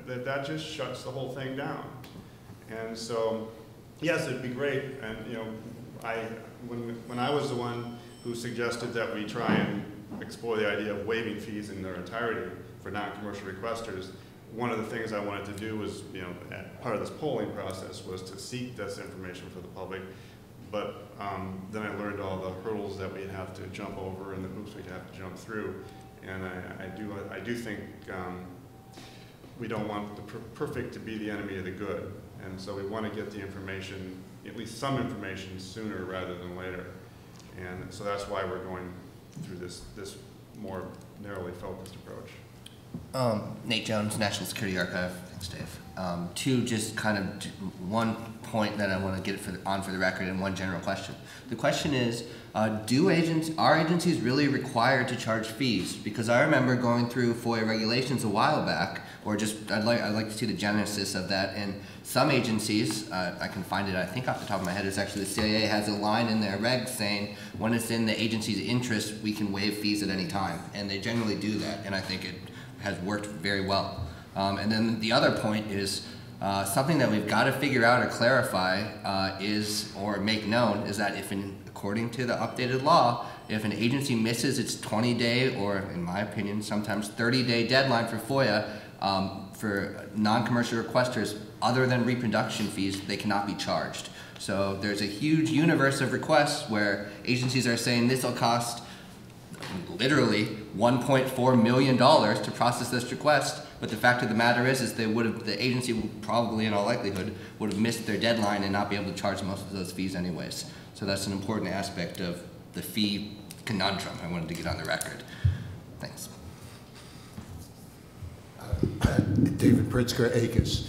that just shuts the whole thing down. And so, yes, it'd be great. And you know, when I was the one who suggested that we try and explore the idea of waiving fees in their entirety for non-commercial requesters, one of the things I wanted to do was, you know, part of this polling process was to seek this information for the public. But then I learned all the hurdles that we'd have to jump over and the hoops we'd have to jump through. And I do think we don't want the perfect to be the enemy of the good. And so we want to get the information, at least some information, sooner rather than later. And so that's why we're going through this more narrowly focused approach. Nate Jones, National Security Archive. Thanks, Dave. Two, just kind of one point that I want to get on for the record, and one general question. The question is, are agencies really required to charge fees? Because I remember going through FOIA regulations a while back, or just I'd like to see the genesis of that. And some agencies, I can find it, I think off the top of my head, it's actually the CIA has a line in their regs saying when it's in the agency's interest, we can waive fees at any time, and they generally do that, and I think it has worked very well. And then the other point is something that we've got to figure out or clarify or make known is that according to the updated law, if an agency misses its 20-day or, in my opinion, sometimes 30-day deadline for FOIA for non-commercial requesters other than reproduction fees, they cannot be charged. So there's a huge universe of requests where agencies are saying this will cost literally $1.4 million to process this request, but the fact of the matter is the agency would probably, in all likelihood, would have missed their deadline and not be able to charge most of those fees anyways. So that's an important aspect of the fee conundrum I wanted to get on the record. Thanks. David Pritzker, ACUS.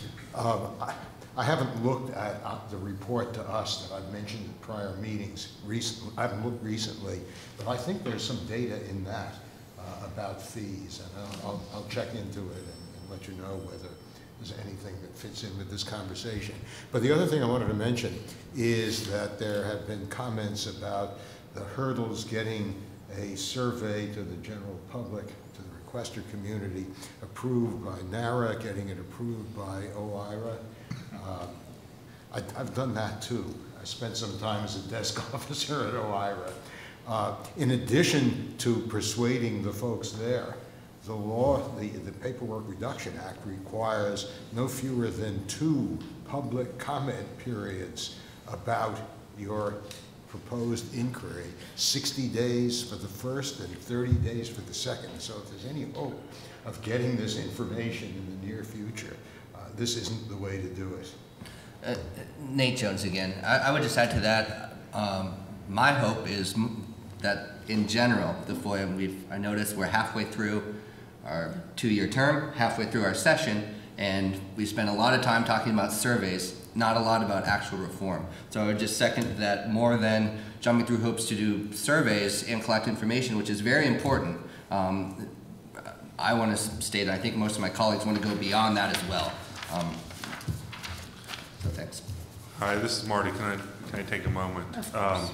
I haven't looked at the report to us that I've mentioned in prior meetings. I haven't looked recently, but I think there's some data in that about fees, and I'll check into it and let you know whether there's anything that fits in with this conversation. But the other thing I wanted to mention is that there have been comments about the hurdles getting a survey to the general public, to the requester community, approved by NARA, getting it approved by OIRA. I've done that too. I spent some time as a desk officer at OIRA. In addition to persuading the folks there, the law, the Paperwork Reduction Act requires no fewer than 2 public comment periods about your proposed inquiry, 60 days for the first and 30 days for the second. So if there's any hope of getting this information in the near future, this isn't the way to do it. Nate Jones again. I would just add to that, my hope is that in general, the FOIA, I noticed we're halfway through our 2-year term, halfway through our session, and we spent a lot of time talking about surveys, not a lot about actual reform. So I would just second that more than jumping through hoops to do surveys and collect information, which is very important. I want to state, I think most of my colleagues want to go beyond that as well. So thanks. Hi, this is Marty. Can I take a moment? Of course.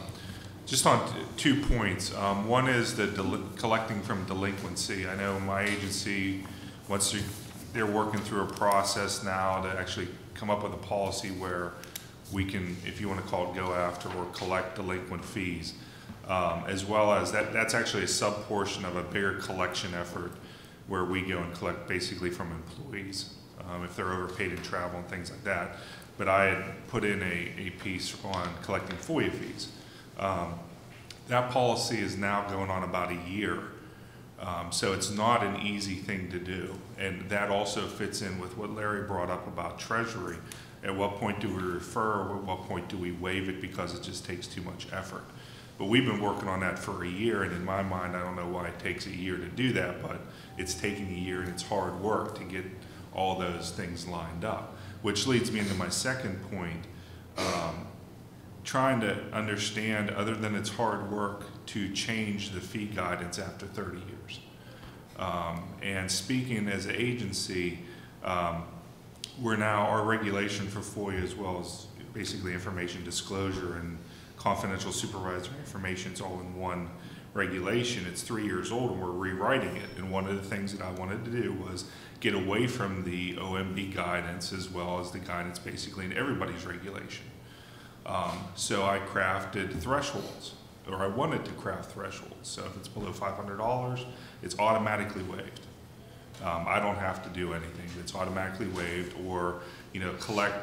Just on 2 points. One is the collecting from delinquency. I know my agency, they're working through a process now to actually come up with a policy where we can, if you want to call it go after or collect delinquent fees, as well as that's actually a sub-portion of a bigger collection effort where we go and collect basically from employees if they're overpaid in travel and things like that. But I had put in a piece on collecting FOIA fees. That policy is now going on about a year. So it's not an easy thing to do. And that also fits in with what Larry brought up about Treasury. At what point do we refer, or at what point do we waive it because it just takes too much effort? But we've been working on that for a year, and in my mind, I don't know why it takes a year to do that, but it's taking a year and it's hard work to get all those things lined up. Which leads me into my second point, trying to understand, other than it's hard work, to change the fee guidance after 30 years. And speaking as an agency, our regulation for FOIA, as well as basically information disclosure and confidential supervisory information, it's all in one regulation. It's 3 years old and we're rewriting it. And one of the things that I wanted to do was get away from the OMB guidance as well as the guidance basically in everybody's regulation. So I crafted thresholds, or I wanted to craft thresholds. So if it's below $500, it's automatically waived. I don't have to do anything. It's automatically waived, or collect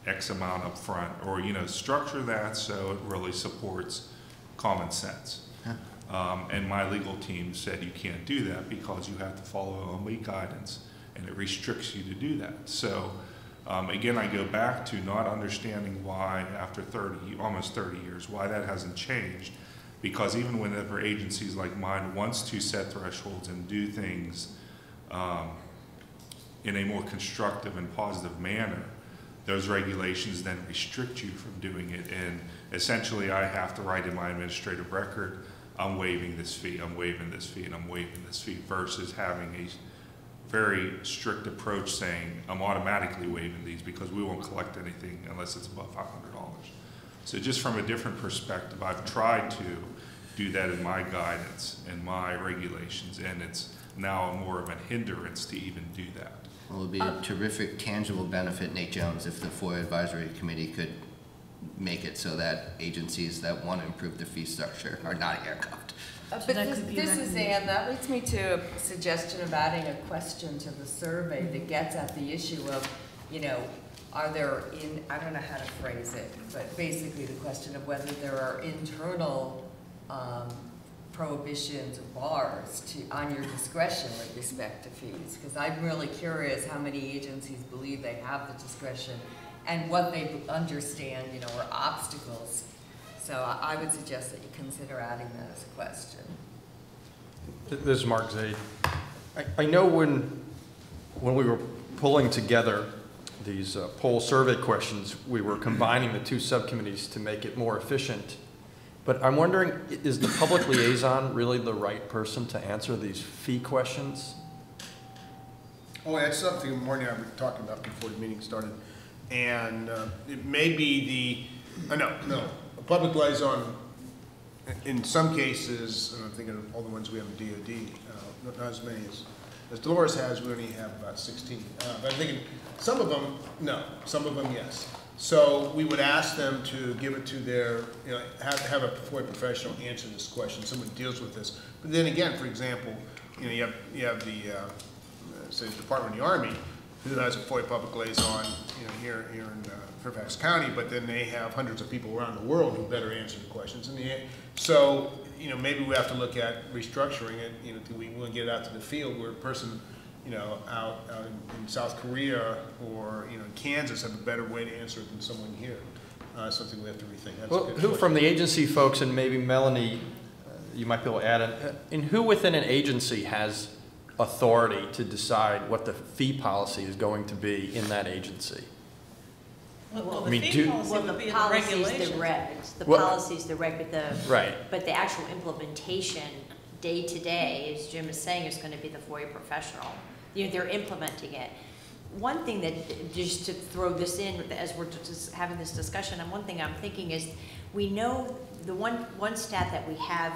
X amount up front, or structure that so it really supports common sense. And my legal team said you can't do that because you have to follow OMB guidance, and it restricts you to do that. So again, I go back to not understanding why after almost 30 years, why that hasn't changed. Because even whenever agencies like mine wants to set thresholds and do things in a more constructive and positive manner, those regulations then restrict you from doing it. And essentially, I have to write in my administrative record, I'm waiving this fee, I'm waiving this fee, and I'm waiving this fee, versus having a very strict approach saying, I'm automatically waiving these because we won't collect anything unless it's above $500. So just from a different perspective, I've tried to do that in my guidance and my regulations, and it's now more of a hindrance to even do that. Well, it would be a terrific tangible benefit, Nate Jones, if the FOIA Advisory Committee could make it so that agencies that want to improve their fee structure are not handcuffed. But this is Ann, that leads me to a suggestion of adding a question to the survey that gets at the issue of, you know, are there I don't know how to phrase it, but basically the question of whether there are internal prohibitions or bars on your discretion with respect to fees. Because I'm really curious how many agencies believe they have the discretion and what they understand, you know, are obstacles. So I would suggest that you consider adding that as a question. This is Mark Zaid. I know when we were pulling together these poll survey questions, we were combining the two subcommittees to make it more efficient. But I'm wondering, is the public liaison really the right person to answer these fee questions? Oh, that's something Marty and I were talking about before the meeting started. And it may be no, a public liaison, in some cases, and I'm thinking of all the ones we have in DOD, not as many as Dolores has, we only have about 16. But I'm thinking some of them, no, some of them, yes. So we would ask them to give it to their, you know, have a FOIA professional answer this question, someone deals with this. But then again, for example, you know, you have the, say, the Department of the Army, who has a FOIA public liaison, you know, here in Fairfax County, but then they have hundreds of people around the world who better answer the questions. So, you know, maybe we have to look at restructuring it, you know, we want to get it out to the field where a person, you know, out in South Korea or, you know, in Kansas have a better way to answer it than someone here. Something we have to rethink. That's well, who from the agency folks, and maybe Melanie, you might be able to add in who within an agency has authority to decide what the fee policy is going to be in that agency? Well, I mean, the fee policy would be in the regulations. The regs. The Well, policy's the reg, but but the actual implementation day to day, as Jim is saying, is going to be the FOIA professional. You know, they're implementing it. One thing that, just to throw this in as we're just having this discussion, and one thing I'm thinking is, we know the one stat that we have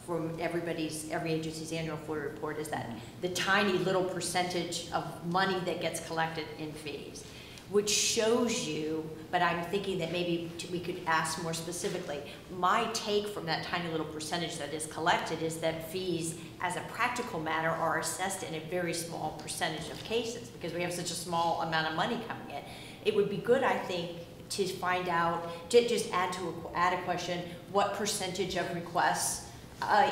from every agency's annual FOIA report is that the tiny little percentage of money that gets collected in fees, which shows you, but I'm thinking that maybe we could ask more specifically. My take from that tiny little percentage that is collected is that fees, as a practical matter, are assessed in a very small percentage of cases because we have such a small amount of money coming in. It would be good, I think, to find out, to just add a question, what percentage of requests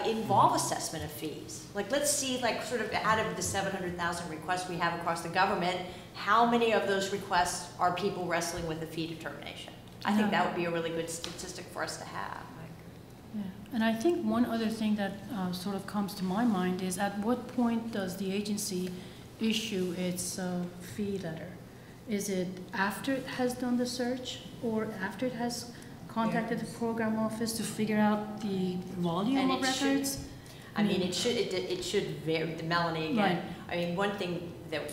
involve assessment of fees. Like, let's see, like, sort of out of the 700,000 requests we have across the government, how many of those requests are people wrestling with the fee determination? I think that would be a really good statistic for us to have. Yeah. And I think one other thing that sort of comes to my mind is, at what point does the agency issue its fee letter? Is it after it has done the search, or after it has contacted the program office to figure out the volume of records? I mean, it should vary. Melanie, again. Right. I mean, one thing that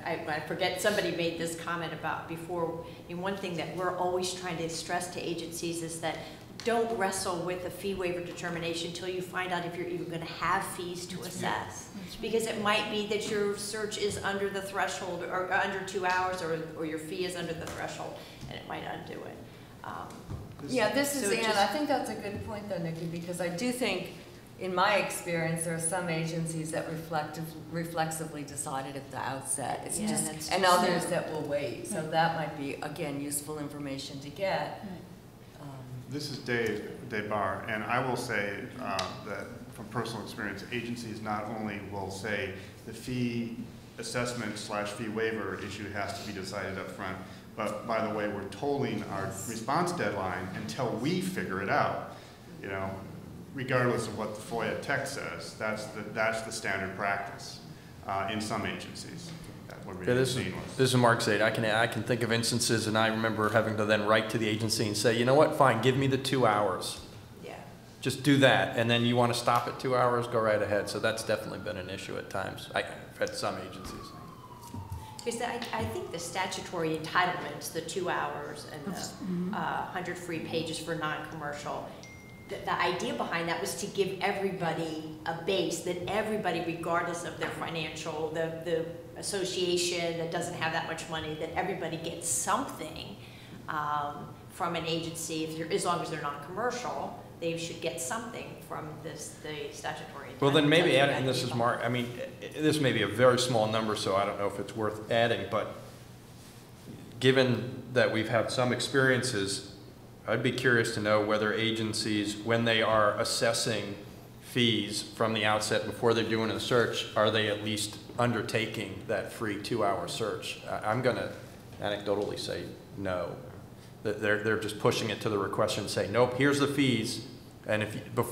I forget, somebody made this comment about before. I mean, one thing that we're always trying to stress to agencies is that don't wrestle with a fee waiver determination until you find out if you're even going to have fees to assess. Because it might be that your search is under the threshold, or under 2 hours, or your fee is under the threshold, and it might undo it. Yeah, this is Ann. I think that's a good point, though, Nikki, because I do think, in my experience, there are some agencies that reflexively decided at the outset. It's just, and others that will wait. So that might be, again, useful information to get. This is Dave Barr, and I will say that from personal experience, agencies not only will say the fee assessment / fee waiver issue has to be decided up front, but by the way, we're tolling our response deadline until we figure it out. You know, regardless of what the FOIA text says, that's the standard practice. in some agencies. That what Yeah, we've this seen was. is Mark said. I can think of instances, and I remember having to then write to the agency and say, you know what, fine, give me the 2 hours. Yeah. Just do that, and then you want to stop at 2 hours, go right ahead. So that's definitely been an issue at times. I've had some agencies. Because I think the statutory entitlements, the 2 hours and the 100 free pages for non-commercial, the idea behind that was to give everybody a base, that everybody, regardless of their financial, the association that doesn't have that much money, that everybody gets something from an agency. As long as they're non-commercial, they should get something from the statutory. Well, then maybe adding, and this is Mark, I mean, this may be a very small number, so I don't know if it's worth adding, but given that we've had some experiences, I'd be curious to know whether agencies, when they are assessing fees from the outset before they're doing a search, are they at least undertaking that free 2-hour search? I'm going to anecdotally say no. That they're just pushing it to the requester and say, nope, here's the fees, and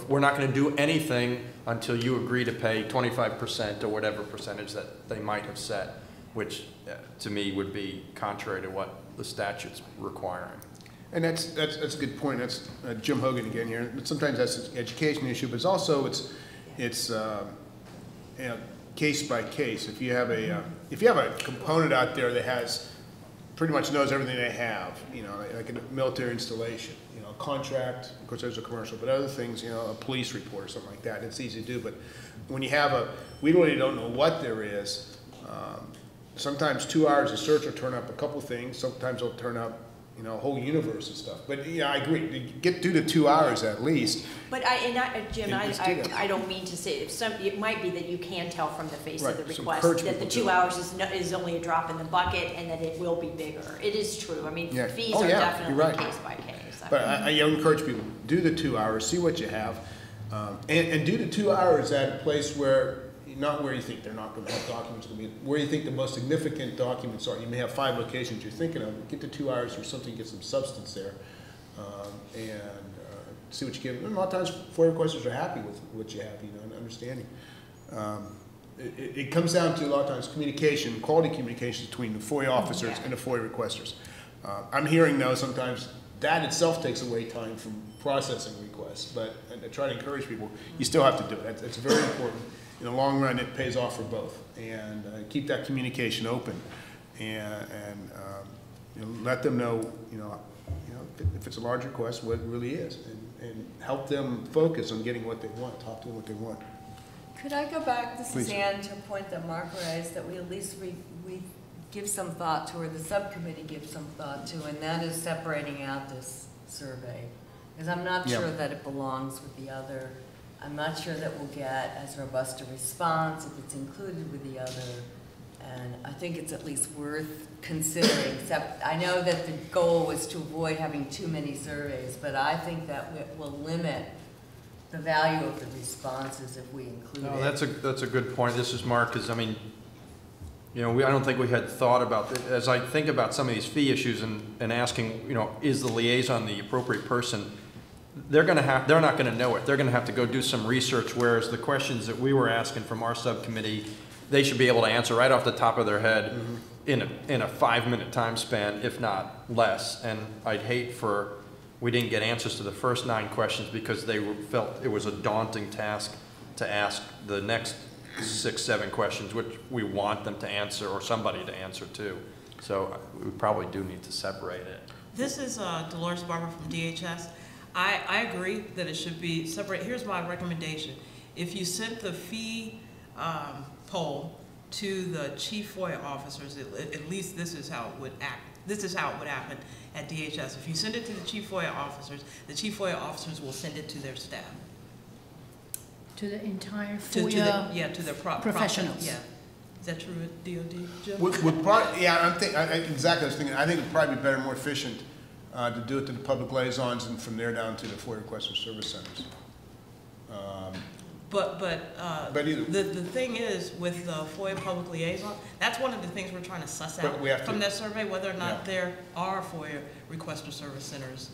we're not going to do anything until you agree to pay 25% or whatever percentage that they might have set, which to me would be contrary to what the statute's requiring. And that's a good point. That's Jim Hogan again here. But sometimes that's an education issue, but it's also it's you know, case by case. If you have a component out there that has pretty much knows everything they have, you know, like a military installation, you know, a contract, of course there's a commercial, but other things, you know, a police report or something like that, it's easy to do. But when you have we really don't know what there is. Sometimes 2 hours of search will turn up a couple things. Sometimes it'll turn up, you know, a whole universe of stuff. But yeah, I agree. Do the 2 hours at least. But Jim, I don't mean to say it might be that you can tell from the face of the request that the 2 hours is only a drop in the bucket and that it will be bigger. It is true. I mean, fees are definitely case by case. But I encourage people, do the 2 hours, see what you have, and do the 2 hours at a place where, not where you think they're not going to have documents, where you think the most significant documents are. You may have 5 locations you're thinking of. Get the 2 hours for something, get some substance there, and see what you get. And a lot of times, FOIA requesters are happy with what you have, you know, and understanding. It comes down to a lot of times communication, quality communication between the FOIA officers and the FOIA requesters. I'm hearing now sometimes that itself takes away time from processing requests, but I try to encourage people, you still have to do it. It's very important. In the long run, it pays off for both, and keep that communication open, and you know, let them know, you know, if it's a large request, what it really is, and help them focus on getting what they want. Talk to them what they want. Could I go back, this is Ann, to a point that Mark raised, that we at least we give some thought to, or the subcommittee gives some thought to, and that is separating out this survey, because I'm not sure that it belongs with the other. I'm not sure that we'll get as robust a response if it's included with the other, and I think it's at least worth considering. Except I know that the goal was to avoid having too many surveys, but I think that will limit the value of the responses if we include it. That's a good point. This is Mark, because I mean, you know, I don't think we had thought about it. As I think about some of these fee issues and asking, you know, is the liaison the appropriate person? They're not going to know it. They're going to have to go do some research, whereas the questions that we were asking from our subcommittee, they should be able to answer right off the top of their head in a 5-minute time span, if not less. And I'd hate we didn't get answers to the first 9 questions because they felt it was a daunting task to ask the next 6, 7 questions, which we want them to answer or somebody to answer too. So we probably do need to separate it. This is Dolores Barber from DHS. I agree that it should be separate. Here's my recommendation. If you sent the fee poll to the chief FOIA officers, at least this is how it would act. This is how it would happen at DHS. If you send it to the chief FOIA officers will send it to their staff. To the entire FOIA to their professionals. Yeah. Is that true at DOD, Jim? Exactly. I think it would probably be better, more efficient to do it to the public liaisons and from there down to the FOIA requester service centers. But the thing is, with the FOIA public liaison, that's one of the things we're trying to suss out from that survey, whether or not there are FOIA requester service centers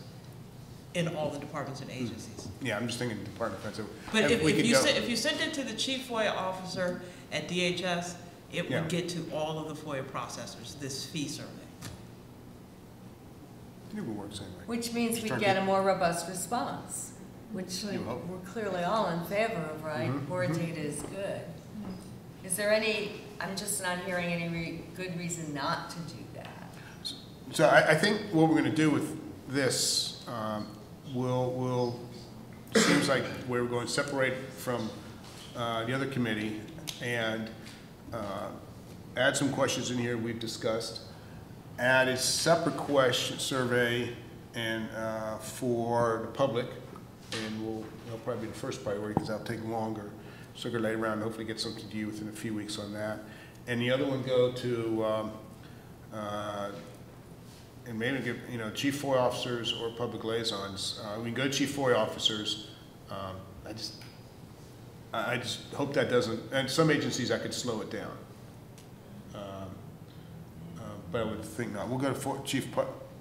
in all the departments and agencies. Yeah, I'm just thinking Department of Defense. But if you send it to the chief FOIA officer at DHS, it Yeah. would get to all of the FOIA processors, this fee survey. It would work the same way. Which means we Start get to- a more robust response, which You hope. we're clearly all in favor of, right? Mhm, More mhm. data is good. Is there any, I'm just not hearing any good reason not to do that. So I think what we're gonna do with this, seems like we're going to separate from the other committee and add some questions in here we've discussed, add a separate question survey and for the public, and that'll probably be the first priority because that'll take longer. Circulate around, and hopefully get something to you within a few weeks on that. And the other one go to, and maybe give, chief FOIA officers or public liaisons. We can go to chief FOIA officers. I just hope that doesn't, and some agencies I could slow it down. But I would think not. We'll go to chief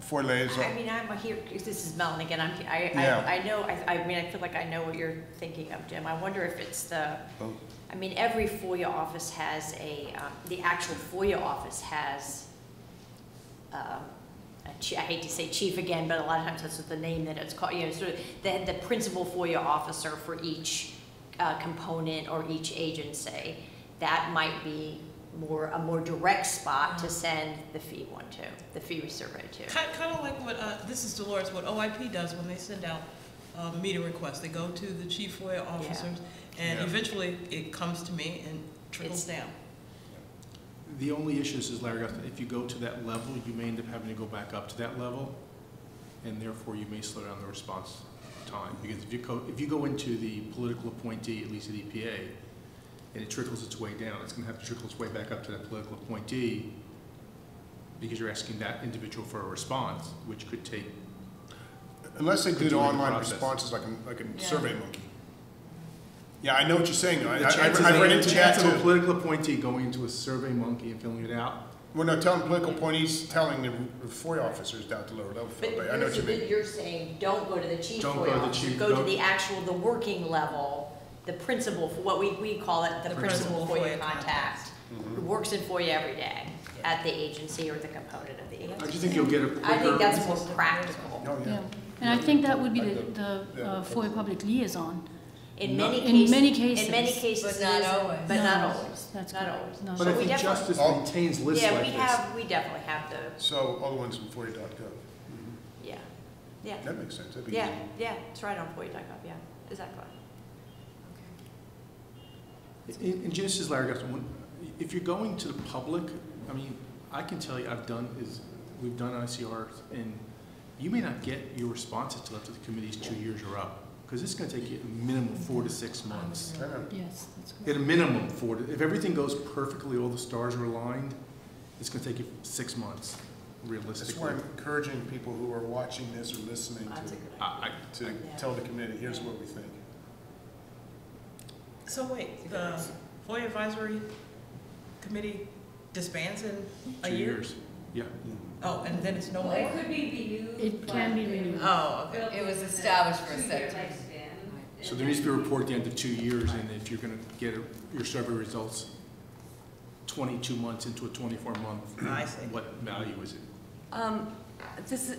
FOIA liaison. I mean, I'm here, this is Melanie again, Yeah. I know, I mean, I feel like I know what you're thinking of, Jim. I wonder if it's I mean, every FOIA office has the actual FOIA office has, I hate to say chief again, but a lot of times that's the name that it's called, sort of the principal FOIA officer for each component or each agency. That might be a more direct spot to send the fee one to, the fee survey to. Kind of like what, this is Dolores, what OIP does when they send out meeting requests. They go to the chief FOIA officers, and eventually it comes to me and trickles down. The only issue is, Larry, if you go to that level, you may end up having to go back up to that level, and therefore you may slow down the response time. Because if you go into the political appointee, at least at EPA, and it trickles its way down, it's going to have to trickle its way back up to that political appointee because you're asking that individual for a response, which could take. Unless they did online responses like a Survey Monkey. Yeah, I know what you're saying. I've run into that of a too. political appointee going into a Survey Monkey and filling it out. We're not telling political appointees, telling the FOIA officers down to lower level. But I know what you mean. you're saying, don't go to the chief Don't FOIA go to the officer, chief, go to the actual, the working level, the principal, what we call it, the principal FOIA contact, who works in FOIA every day at the agency or the component of the agency. I just think you'll get a quicker. I think that's more practical. Oh, yeah. And I think that would be the FOIA public liaison. In many cases. In many cases. But not always. But No, not always. that's Not correct. always. No. But I we think definitely- justice maintains lists Yeah, like we this. we definitely have the, So all the ones from FOIA.gov. yeah, yeah. That makes sense. That'd be Yeah, easy. yeah, it's right on FOIA.gov, yeah, exactly. In Genesis, Larry, if you're going to the public, I mean, I can tell you we've done ICRs, and you may not get your responses till after the committee's 2 years are up. Because it's going to take you a minimum 4 to 6 months. Yes, that's correct. At a minimum, if everything goes perfectly, all the stars are aligned, it's going to take you 6 months, realistically. That's why I'm encouraging people who are watching this or listening to tell the committee, here's what we think. So wait, the FOIA advisory committee disbands in a 2 year? years. Yeah. Oh, and then it's no more? It could be renewed. It can be renewed. Oh, okay. It was established for a Two-year second. lifespan. So there needs to be a report at the end of 2 years, and if you're going to get your survey results 22 months into a 24-month, I see. what value is it? This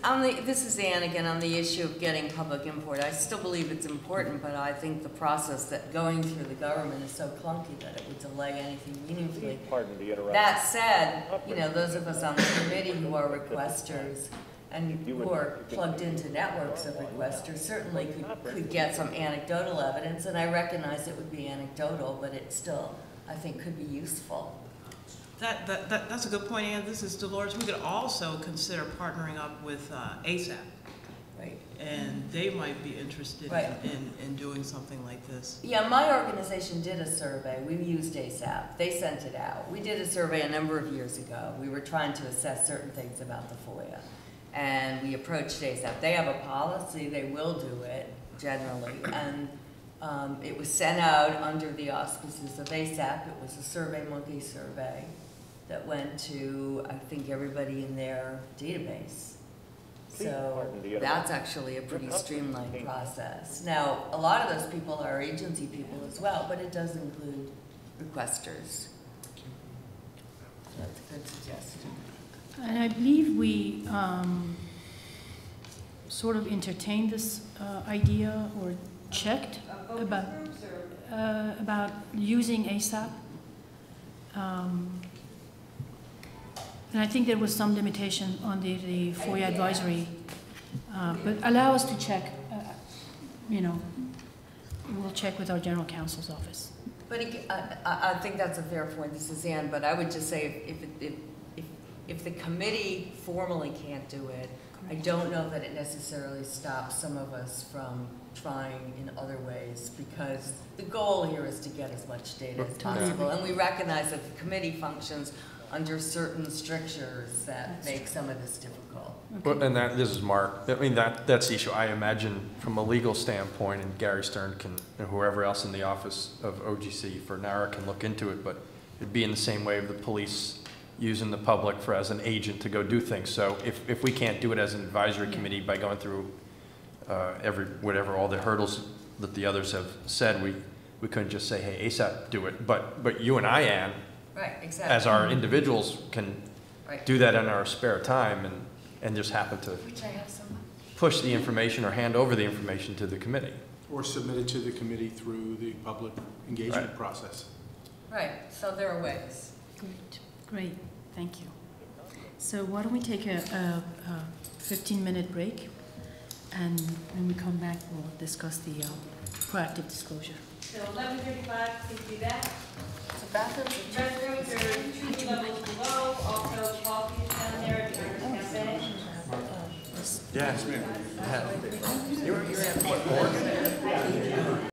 is Ann again on the issue of getting public input. I still believe it's important, but I think the process that going through the government is so clunky that it would delay anything meaningfully. Pardon the interruption. That said, those of us on the committee who are requesters and who are plugged into networks of requesters certainly could get some anecdotal evidence, and I recognize it would be anecdotal, but it still, I think, could be useful. That's a good point, Ann. This is Dolores. We could also consider partnering up with ASAP. Right. And they might be interested in doing something like this. Yeah, my organization did a survey. We used ASAP. They sent it out. We did a survey a number of years ago. We were trying to assess certain things about the FOIA. And we approached ASAP. They have a policy. They will do it, generally. And it was sent out under the auspices of ASAP. It was a Survey Monkey survey that went to, I think, everybody in their database. So that's actually a pretty streamlined process. Now, a lot of those people are agency people as well, but it does include requesters. good suggestion. And I believe we sort of entertained this idea or checked about using ASAP. And I think there was some limitation on the FOIA advisory, but allow us to check, we'll check with our general counsel's office. But I think that's a fair point, this is Ann, but I would just say if the committee formally can't do it, I don't know that it necessarily stops some of us from trying in other ways, because the goal here is to get as much data as possible. And we recognize that the committee functions under certain strictures that make some of this difficult. Well, and this is Mark. I mean, that's the issue. I imagine from a legal standpoint, and Gary Stern can, and whoever else in the office of OGC for NARA can look into it, but it'd be in the same way of the police using the public as an agent to go do things. So if we can't do it as an advisory committee by going through whatever all the hurdles that the others have said, we couldn't just say, hey, ASAP, do it. But you and I, Ann, right, exactly, as our individuals, can do that in our spare time and just happen to push the information or hand over the information to the committee. Or submit it to the committee through the public engagement process. Right, so there are ways. Great, thank you. So why don't we take a 15-minute break, and when we come back, we'll discuss the proactive disclosure. So 11:35, please do that. So bathrooms are 2 levels below, also coffee is down there, if you're cafe. Yes, ma'am.